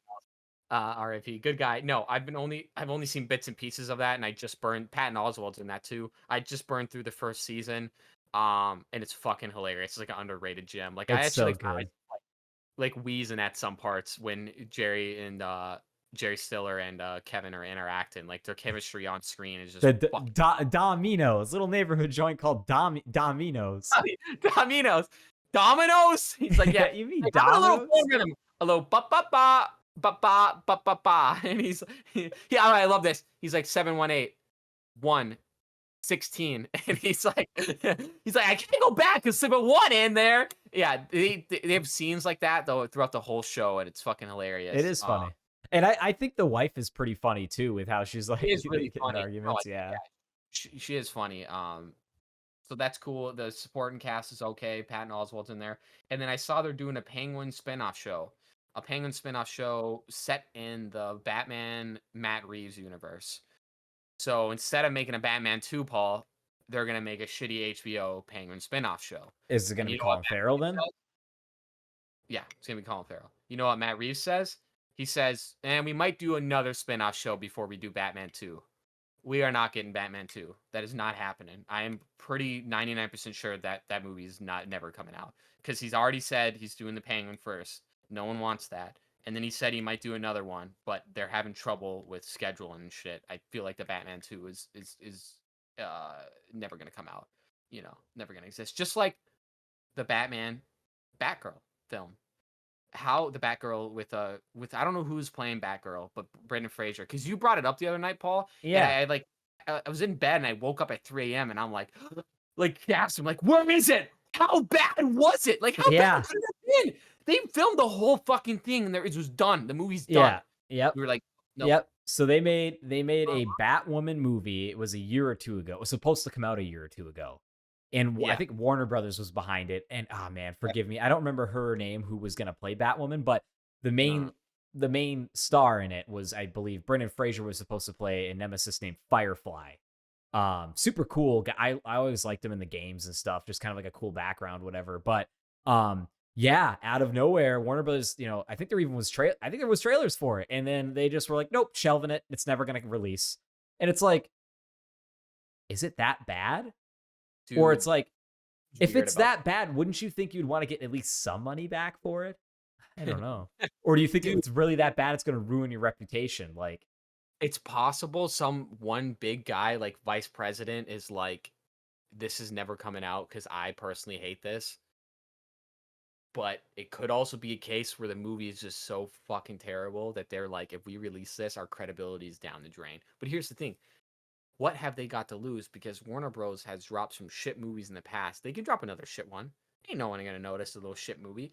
anyone. R.I.P. Good guy. No, I've only seen bits and pieces of that, and I just burned Patton Oswalt's in that too. I just burned through the first season, and it's fucking hilarious. It's like an underrated gem. Like I It's actually so good. like wheezing at some parts when Jerry Stiller and Kevin are interacting. Like their chemistry on screen is just The fucking Domino's, little neighborhood joint called Domino's. Domino's. Domino's? He's like, yeah. You mean Like, how about a little Domino's? phone rhythm? A little ba ba ba ba ba ba ba ba. And yeah, I love this. He's like 718 116. And he's like, I can't go back because slip a one in there. Yeah, they have scenes like that though throughout the whole show, and it's fucking It hilarious. is funny. And I think the wife is pretty funny too, with how she's like It is they really get in funny. No, arguments. Yeah. she is funny. So that's cool. The supporting cast is okay. Patton Oswalt's in there. And then I saw they're doing a Penguin spinoff show. A Penguin spinoff show set in the Batman Matt Reeves universe. So instead of making a Batman 2, Paul, they're gonna make a shitty HBO Penguin spinoff show. Is it going And to be you know what Colin Matt Farrell Reeves then? says? Yeah, it's gonna be Colin Farrell. You know what Matt Reeves says? He says, and we might do another spinoff show before we do Batman 2. We are not getting Batman 2. That is not happening. I am pretty 99% sure that that movie is never coming out, because he's already said he's doing the Penguin first. No one wants that. And then he said he might do another one, but they're having trouble with scheduling and shit. I feel like the Batman 2 is never going to come out. Never going to exist. Just like the Batman Batgirl film. How the Batgirl with I don't know who's playing Batgirl, but Brendan Fraser, because you brought it up the other night, Paul, and Yeah. I was in bed and I woke up at 3 a.m. and I'm like gasped. I'm like, where is it? How bad was it? Like, how Yeah. bad could it have been? They filmed the whole fucking thing and it was done. The movie's done. Yeah. Yep. We were like, no. Yep. So they made a Batwoman movie. It was a year or two ago. It was supposed to come out a year or two ago. And I Yeah. think Warner Brothers was behind it. And oh man, forgive me. I don't remember her name who was going to play Batwoman, but the main star in it was, I believe, Brendan Fraser was supposed to play a nemesis named Firefly. Super cool guy. I always liked him in the games and stuff, just kind of like a cool background, whatever. But yeah, out of nowhere, Warner Brothers, I think there was trailers for it, and then they just were like, nope, shelving it. It's never gonna release. And it's like, is it that bad? Dude, Or it's like, if weird it's about that bad, wouldn't you think you'd want to get at least some money back for it? I don't know. Or do you think if it's really that bad, it's gonna ruin your reputation? Like, It's possible one big guy like vice president is like, this is never coming out because I personally hate this. But it could also be a case where the movie is just so fucking terrible that they're like, if we release this, our credibility is down the drain. But here's the thing. What have they got to lose? Because Warner Bros. Has dropped some shit movies in the past. They can drop another shit one. Ain't no one gonna notice a little shit movie.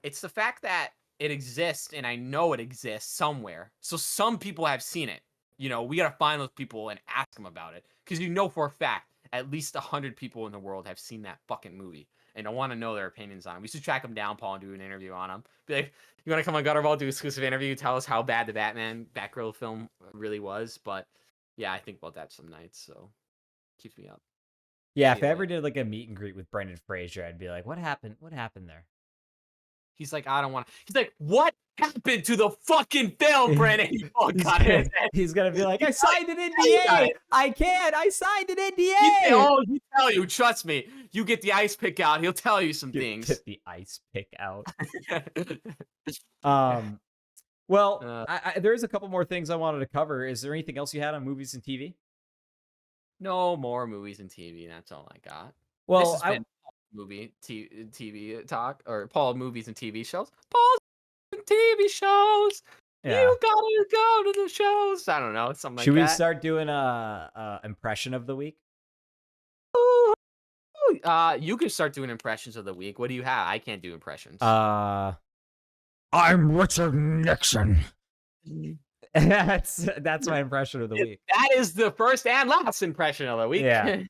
It's the fact that it exists, and I know it exists somewhere. So some people have seen it. We gotta find those people and ask them about it. Because for a fact, at least 100 people in the world have seen that fucking movie. And I want to know their opinions on it. We should track them down, Paul, and do an interview on them. Be like, you want to come on Gutterball, do an exclusive interview, tell us how bad the Batgirl film really was. But yeah, I think about that some nights, so keeps me up. yeah, See if I you ever later. did like a meet and greet with Brendan Fraser, I'd be like, what happened? What happened there? He's like, I don't want to. He's like, what happened to the fucking film, Brandon? He got it. He's gonna be like, I signed an NDA. I can't. I signed an NDA. He tell you. Trust me. You get the ice pick out. He'll tell you some things. Get the ice pick out. Well, there's a couple more things I wanted to cover. Is there anything else you had on movies and TV? No more movies and TV. That's all I got. Well, this has been movie TV talk, or Paul movies and TV shows. Paul's TV shows. Yeah. You gotta go to the shows. I don't know, something like that. Should we start doing a impression of the week? You can start doing impressions of the week. What do you have? I can't do impressions. I'm Richard Nixon. That's my impression of the week. That is the first and last impression of the week. Yeah.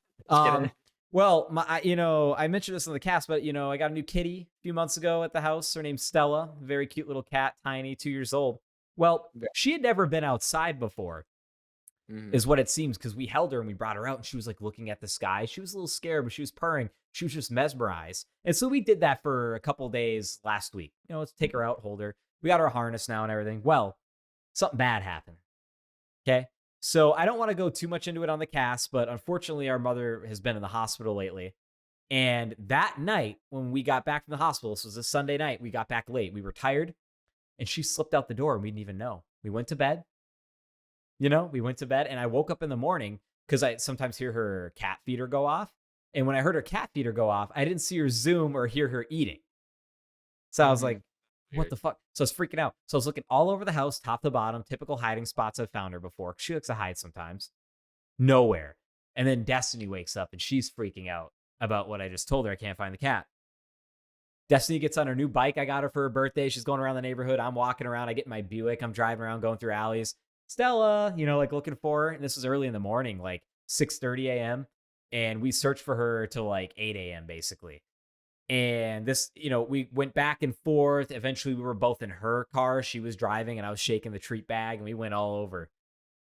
Well, I mentioned this in the cast, but I got a new kitty a few months ago at the house. Her name's Stella, very cute little cat, tiny, 2 years old. Well, she had never been outside before, is what it seems, because we held her and we brought her out, and she was like looking at the sky. She was a little scared, but she was purring. She was just mesmerized. And so we did that for a couple days last week. Let's take her out, hold her. We got her harness now and everything. Well, something bad happened. Okay. So I don't want to go too much into it on the cast, but unfortunately our mother has been in the hospital lately. And that night when we got back from the hospital, this was a Sunday night, we got back late. We were tired and she slipped out the door and we didn't even know. We went to bed. And I woke up in the morning because I sometimes hear her cat feeder go off. And when I heard her cat feeder go off, I didn't see her zoom or hear her eating. So I was like, what the fuck? So I was freaking out. So I was looking all over the house, top to bottom, typical hiding spots I've found her before. She likes to hide sometimes. Nowhere. And then Destiny wakes up and she's freaking out about what I just told her. I can't find the cat. Destiny gets on her new bike. I got her for her birthday. She's going around the neighborhood. I'm walking around. I get in my Buick. I'm driving around, going through alleys. Stella, looking for her. And this was early in the morning, like 6:30 a.m. And we searched for her till like 8 a.m. basically. And this, we went back and forth. Eventually, we were both in her car. She was driving and I was shaking the treat bag and we went all over.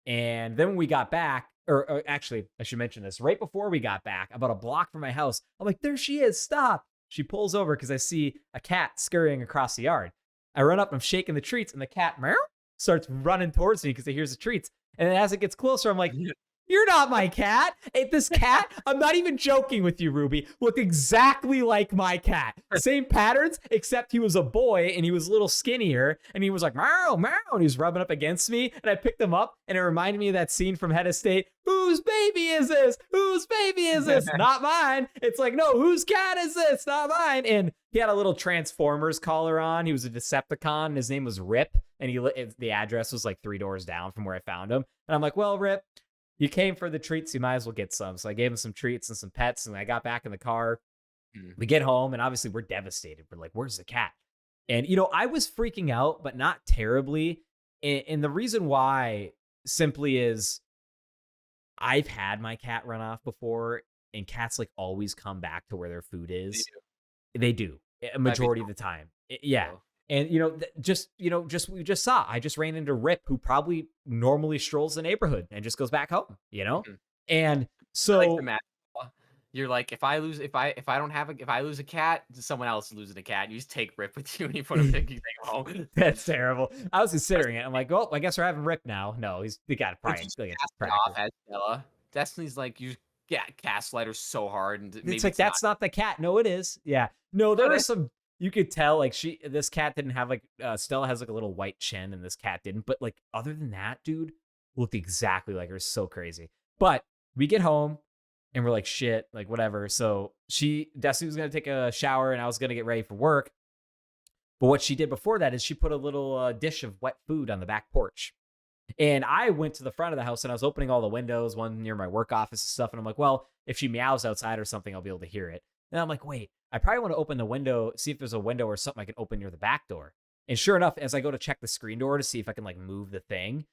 And then when we got back, or actually, I should mention this. Right before we got back, about a block from my house, I'm like, there she is. Stop. She pulls over because I see a cat scurrying across the yard. I run up, I'm shaking the treats, and the cat meow, starts running towards me because it hears the treats. And then as it gets closer, I'm like, you're not my cat. This cat, I'm not even joking with you, Ruby, looked exactly like my cat. Same patterns, except he was a boy and he was a little skinnier and he was like, meow, meow, and he was rubbing up against me. And I picked him up and it reminded me of that scene from Head of State. Whose baby is this? Whose baby is this? Not mine. It's like, no, whose cat is this? Not mine. And he had a little Transformers collar on. He was a Decepticon and his name was Rip. And the address was like 3 doors down from where I found him. And I'm like, well, Rip, you came for the treats, you might as well get some. So I gave him some treats and some pets, and I got back in the car. We get home, and obviously we're devastated. We're like, where's the cat? And, I was freaking out, but not terribly. And the reason why simply is I've had my cat run off before, and cats like always come back to where their food is. They do. A majority of the time. Yeah. And, we just saw, I just ran into Rip, who probably normally strolls the neighborhood and just goes back home, And so you're like, if I lose a cat, someone else is losing a cat. You just take Rip with you and you put him, you take him home. That's terrible. I was considering it. I'm like, well, I guess we're having Rip now. No, he got probably off as Stella. Destiny's like, you gaslight her so hard. And it's like, that's not the cat. No, it is. Yeah. No, there was some. You could tell, like, this cat didn't have, like, Stella has, like, a little white chin, and this cat didn't. But, like, other than that, dude, looked exactly like her. So crazy. But we get home, and we're like, shit, like, whatever. So Destiny was going to take a shower, and I was going to get ready for work. But what she did before that is she put a little dish of wet food on the back porch. And I went to the front of the house, and I was opening all the windows, one near my work office and stuff. And I'm like, well, if she meows outside or something, I'll be able to hear it. And I'm like, wait. I probably want to open the window, see if there's a window or something I can open near the back door. And sure enough, as I go to check the screen door to see if I can like move the thing,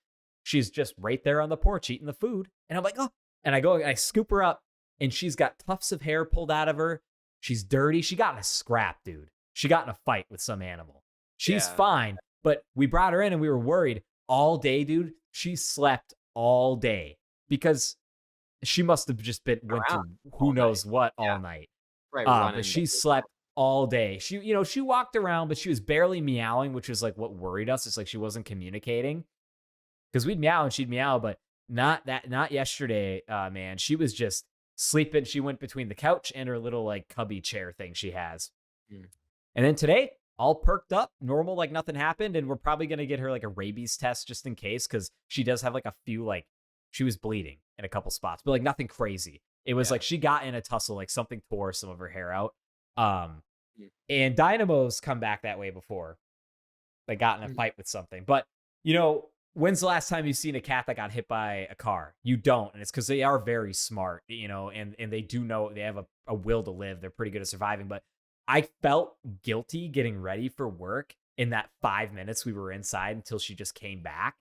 she's just right there on the porch eating the food. And I'm like, oh, and I go and I scoop her up and she's got tufts of hair pulled out of her. She's dirty. She got in a scrap, dude. She got in a fight with some animal. She's fine, but we brought her in and we were worried all day, dude. She slept all day because she must have just went through who knows what all night. Right, but she slept all day. She walked around, but she was barely meowing, which is like what worried us. It's like she wasn't communicating because we'd meow and she'd meow, but not yesterday, man. She was just sleeping. She went between the couch and her little like cubby chair thing she has. Mm. And then today, all perked up, normal, like nothing happened. And we're probably going to get her like a rabies test just in case, because she does have like a few, like she was bleeding in a couple spots, but like nothing crazy. It was like she got in a tussle, like something tore some of her hair out. And Dynamo's come back that way before. They got in a fight with something. But, when's the last time you've seen a cat that got hit by a car? You don't. And it's because they are very smart, and they do know they have a will to live. They're pretty good at surviving. But I felt guilty getting ready for work in that 5 minutes we were inside until she just came back.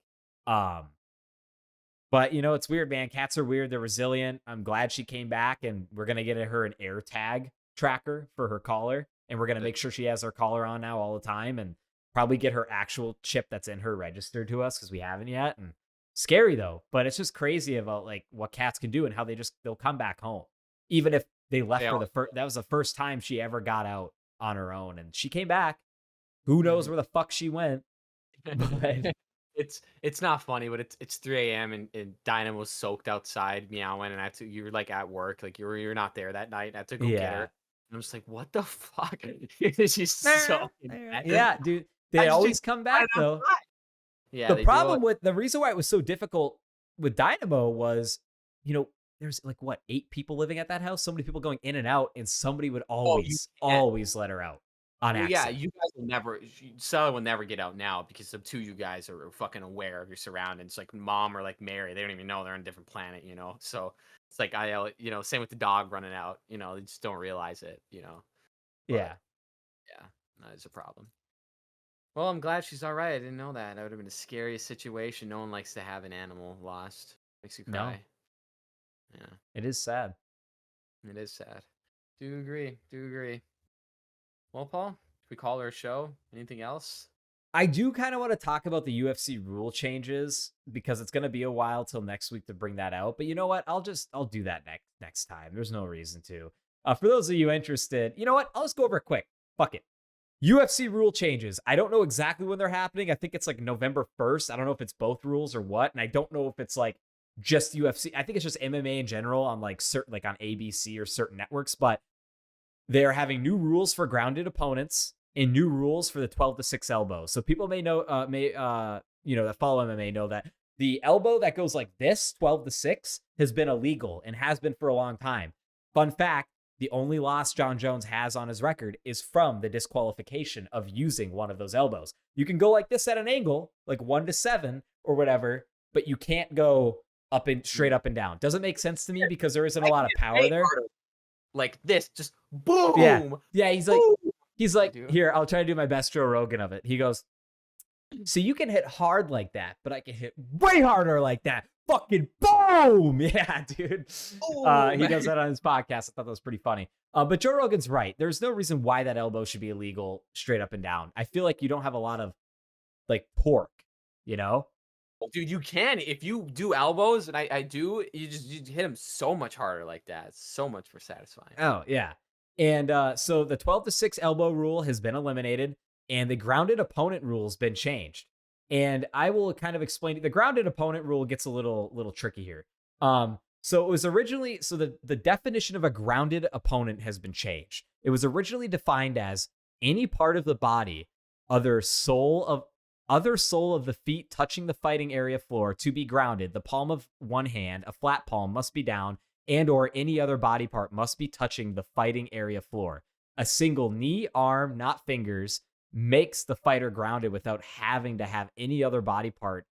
But, it's weird, man. Cats are weird. They're resilient. I'm glad she came back, and we're going to get her an air tag tracker for her collar. And we're going to make sure she has her collar on now all the time, and probably get her actual chip that's in her registered to us because we haven't yet. And scary, though. But it's just crazy about like what cats can do and how they'll come back home. Even if they left her that was the first time she ever got out on her own. And she came back. Who knows where the fuck she went? But It's not funny, but it's 3 a.m. and Dynamo's soaked outside meowing, and you were like at work, like you're not there that night. I had to go get her. And I'm just like, what the fuck? She's so yeah, dude. They always come back though. Yeah. The problem with the reason why it was so difficult with Dynamo was, there's like 8 people living at that house, so many people going in and out, and somebody would always let her out on accident. Yeah, you guys will never. Stella will never get out now because the two you guys are fucking aware of your surroundings. Like Mom or like Mary, they don't even know they're on a different planet. So it's like same with the dog running out. They just don't realize it. But, yeah, that is a problem. Well, I'm glad she's all right. I didn't know that. That would have been the scariest situation. No one likes to have an animal lost. Makes you cry. No. Yeah. It is sad. It is sad. Do agree. Well, Paul, should we call her a show? Anything else? I do kind of want to talk about the UFC rule changes because it's going to be a while till next week to bring that out. But you know what? I'll do that next time. There's no reason to. For those of you interested, you know what? I'll just go over it quick. Fuck it. UFC rule changes. I don't know exactly when they're happening. I think it's like November 1st. I don't know if it's both rules or what. And I don't know if it's like just UFC. I think it's just MMA in general on like certain, like on ABC or certain networks. But they're having new rules for grounded opponents and new rules for the 12-6 elbow. So people may know, that follow MMA know that the elbow that goes like this, 12-6, has been illegal and has been for a long time. Fun fact, the only loss John Jones has on his record is from the disqualification of using one of those elbows. You can go like this at an angle, like 1-7 or whatever, but you can't go straight up and down. Doesn't make sense to me because there isn't a lot of power there. Like this, just boom. Yeah. He's like, here, I'll try to do my best Joe Rogan of it. He goes, so you can hit hard like that, but I can hit way harder like that. Fucking boom. Yeah, dude. He does that on his podcast. I thought that was pretty funny. But Joe Rogan's right. There's no reason why that elbow should be illegal straight up and down. I feel like you don't have a lot of like torque, Well, dude, you can. If you do elbows, and I do, you hit them so much harder like that. It's so much more satisfying. Oh, yeah. And so the 12-6 elbow rule has been eliminated, and the grounded opponent rule has been changed. And I will kind of explain it. The grounded opponent rule gets a little tricky here. So it was originally, the definition of a grounded opponent has been changed. It was originally defined as any part of the body, other sole of the feet touching the fighting area floor to be grounded. The palm of one hand, a flat palm, must be down, and or any other body part must be touching the fighting area floor. A single knee, arm, not fingers, makes the fighter grounded without having to have any other body part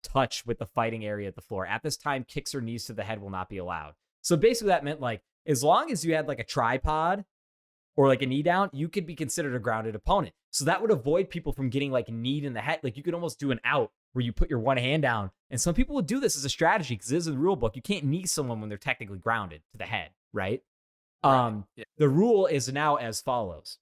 touch with the fighting area at the floor. At this time, kicks or knees to the head will not be allowed. So basically that meant like, as long as you had like a tripod or like a knee down, you could be considered a grounded opponent. So that would avoid people from getting like kneed in the head. Like you could almost do an out where you put your one hand down. And some people would do this as a strategy because this is the rule book. You can't knee someone when they're technically grounded to the head, right? Yeah. The rule is now as follows.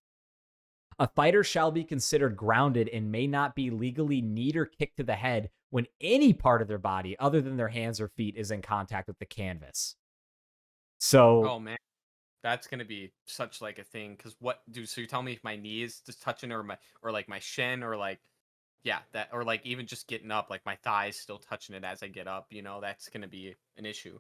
A fighter shall be considered grounded and may not be legally kneed or kicked to the head when any part of their body other than their hands or feet is in contact with the canvas. So, oh man, That's gonna be such like a thing. Cause what, dude? So you're telling me if my knee is just touching or like my shin or like, yeah, that, or like even just getting up, like my thighs still touching it as I get up, that's gonna be an issue.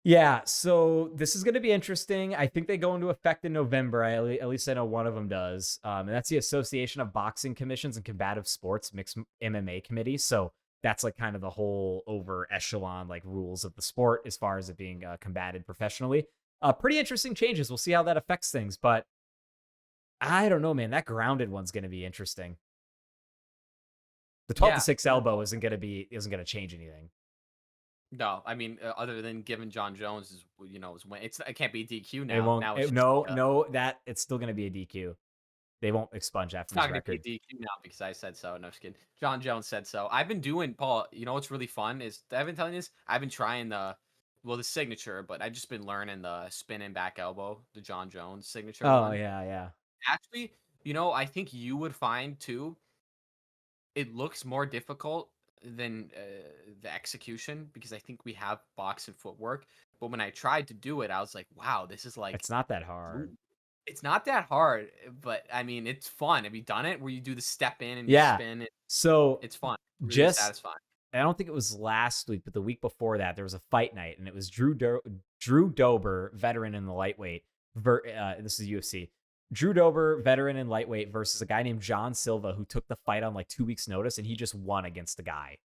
Yeah, so this is going to be interesting. I think they go into effect in November. At least I know one of them does. And that's the Association of Boxing Commissions and Combative Sports Mixed MMA Committee. So that's like kind of the whole over echelon like rules of the sport as far as it being combated professionally. Pretty interesting changes. We'll see how that affects things, but I don't know, man. That grounded one's going to be interesting. The 12-6 elbow isn't going to change anything. No, I mean, other than giving John Jones is win. It can't be DQ now. It won't. Now That it's still going to be a DQ. They won't expunge that from his record. It's not going to be a DQ now because I said so. No, just kidding. John Jones said so. I've been doing, Paul. You know what's really fun is I've been telling you this. I've been trying the signature, but I've just been learning the spin and back elbow, the John Jones signature. Oh yeah. Actually, I think you would find too. It looks more difficult than the execution because I think we have box and footwork. But when I tried to do it, I was like, wow, this is like... It's not that hard. It's not that hard, but I mean, it's fun. Have you done it where you do the step in and spin? So it's fun. Really just satisfying. I don't think it was last week, but the week before that, there was a fight night, and it was Drew Dober, veteran in the lightweight. This is UFC. Drew Dober, veteran in lightweight, versus a guy named John Silva, who took the fight on like 2 weeks' notice, and he just won against the guy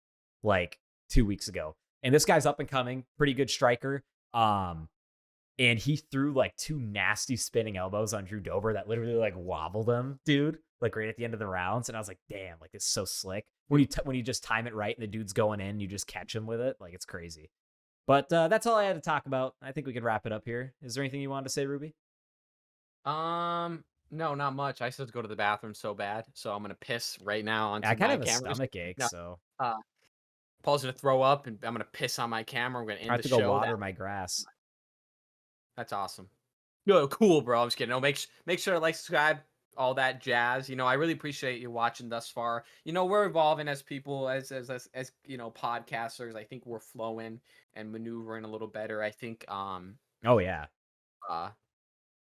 like 2 weeks ago. And this guy's up and coming, pretty good striker. And he threw like 2 nasty spinning elbows on Drew Dober that literally like wobbled him, dude, like right at the end of the rounds. And I was like, damn, like it's so slick. When you just time it right and the dude's going in, you just catch him with it. Like it's crazy. But that's all I had to talk about. I think we could wrap it up here. Is there anything you wanted to say, Ruby? No, not much. I still have to go to the bathroom so bad, so I'm gonna piss right now on. I kind of have a stomach ache, no. so. Paul's gonna throw up, and I'm gonna piss on my camera. We're gonna end the show. I have to go water my grass. That's awesome. Yo, cool, bro. I'm just kidding. No, make sure to like, subscribe, all that jazz. I really appreciate you watching thus far. We're evolving as people, as podcasters. I think we're flowing and maneuvering a little better. I think. Oh yeah.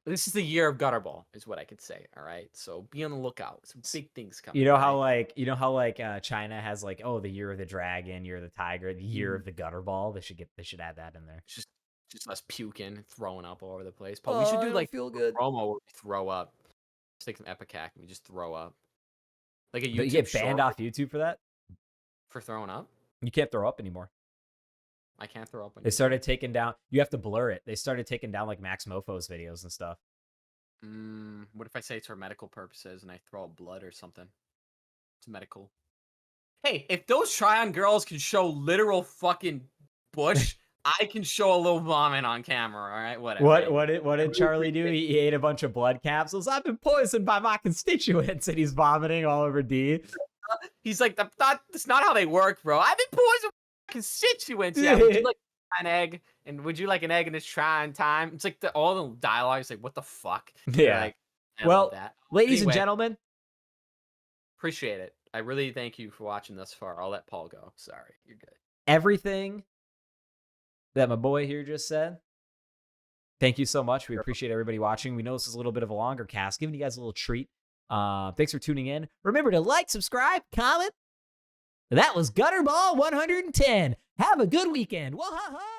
This is the year of Gutterball, is what I could say. All right, so be on the lookout. Some big things coming. You know how China has like, oh, the year of the dragon, year of the tiger, the year of the Gutterball. They should add that in there. Just us puking, throwing up all over the place. But we should do like feel good promo where we throw up. Just take some Epicac and we just throw up. Like a YouTube. But you get banned off YouTube for that? For throwing up? You can't throw up anymore. I can't throw up. They started taking down. You have to blur it. They started taking down like Max Mofo's videos and stuff. What if I say it's for medical purposes and I throw up blood or something? It's medical. Hey, if those try-on girls can show literal fucking bush, I can show a little vomit on camera. All right, whatever. What did Charlie do? He ate a bunch of blood capsules. I've been poisoned by my constituents, and he's vomiting all over D. He's like, that's not how they work, bro. I've been poisoned. Constituents. Yeah, would you like an egg? And would you like an egg in this trying time? It's like all the dialogue is like, what the fuck? Yeah. Like, well, ladies and gentlemen, appreciate it. I really thank you for watching thus far. I'll let Paul go. Sorry, you're good. Everything that my boy here just said. Thank you so much. We appreciate everybody watching. We know this is a little bit of a longer cast, giving you guys a little treat. Thanks for tuning in. Remember to like, subscribe, comment. That was Gutterball 110. Have a good weekend. Whoa-ha-ha!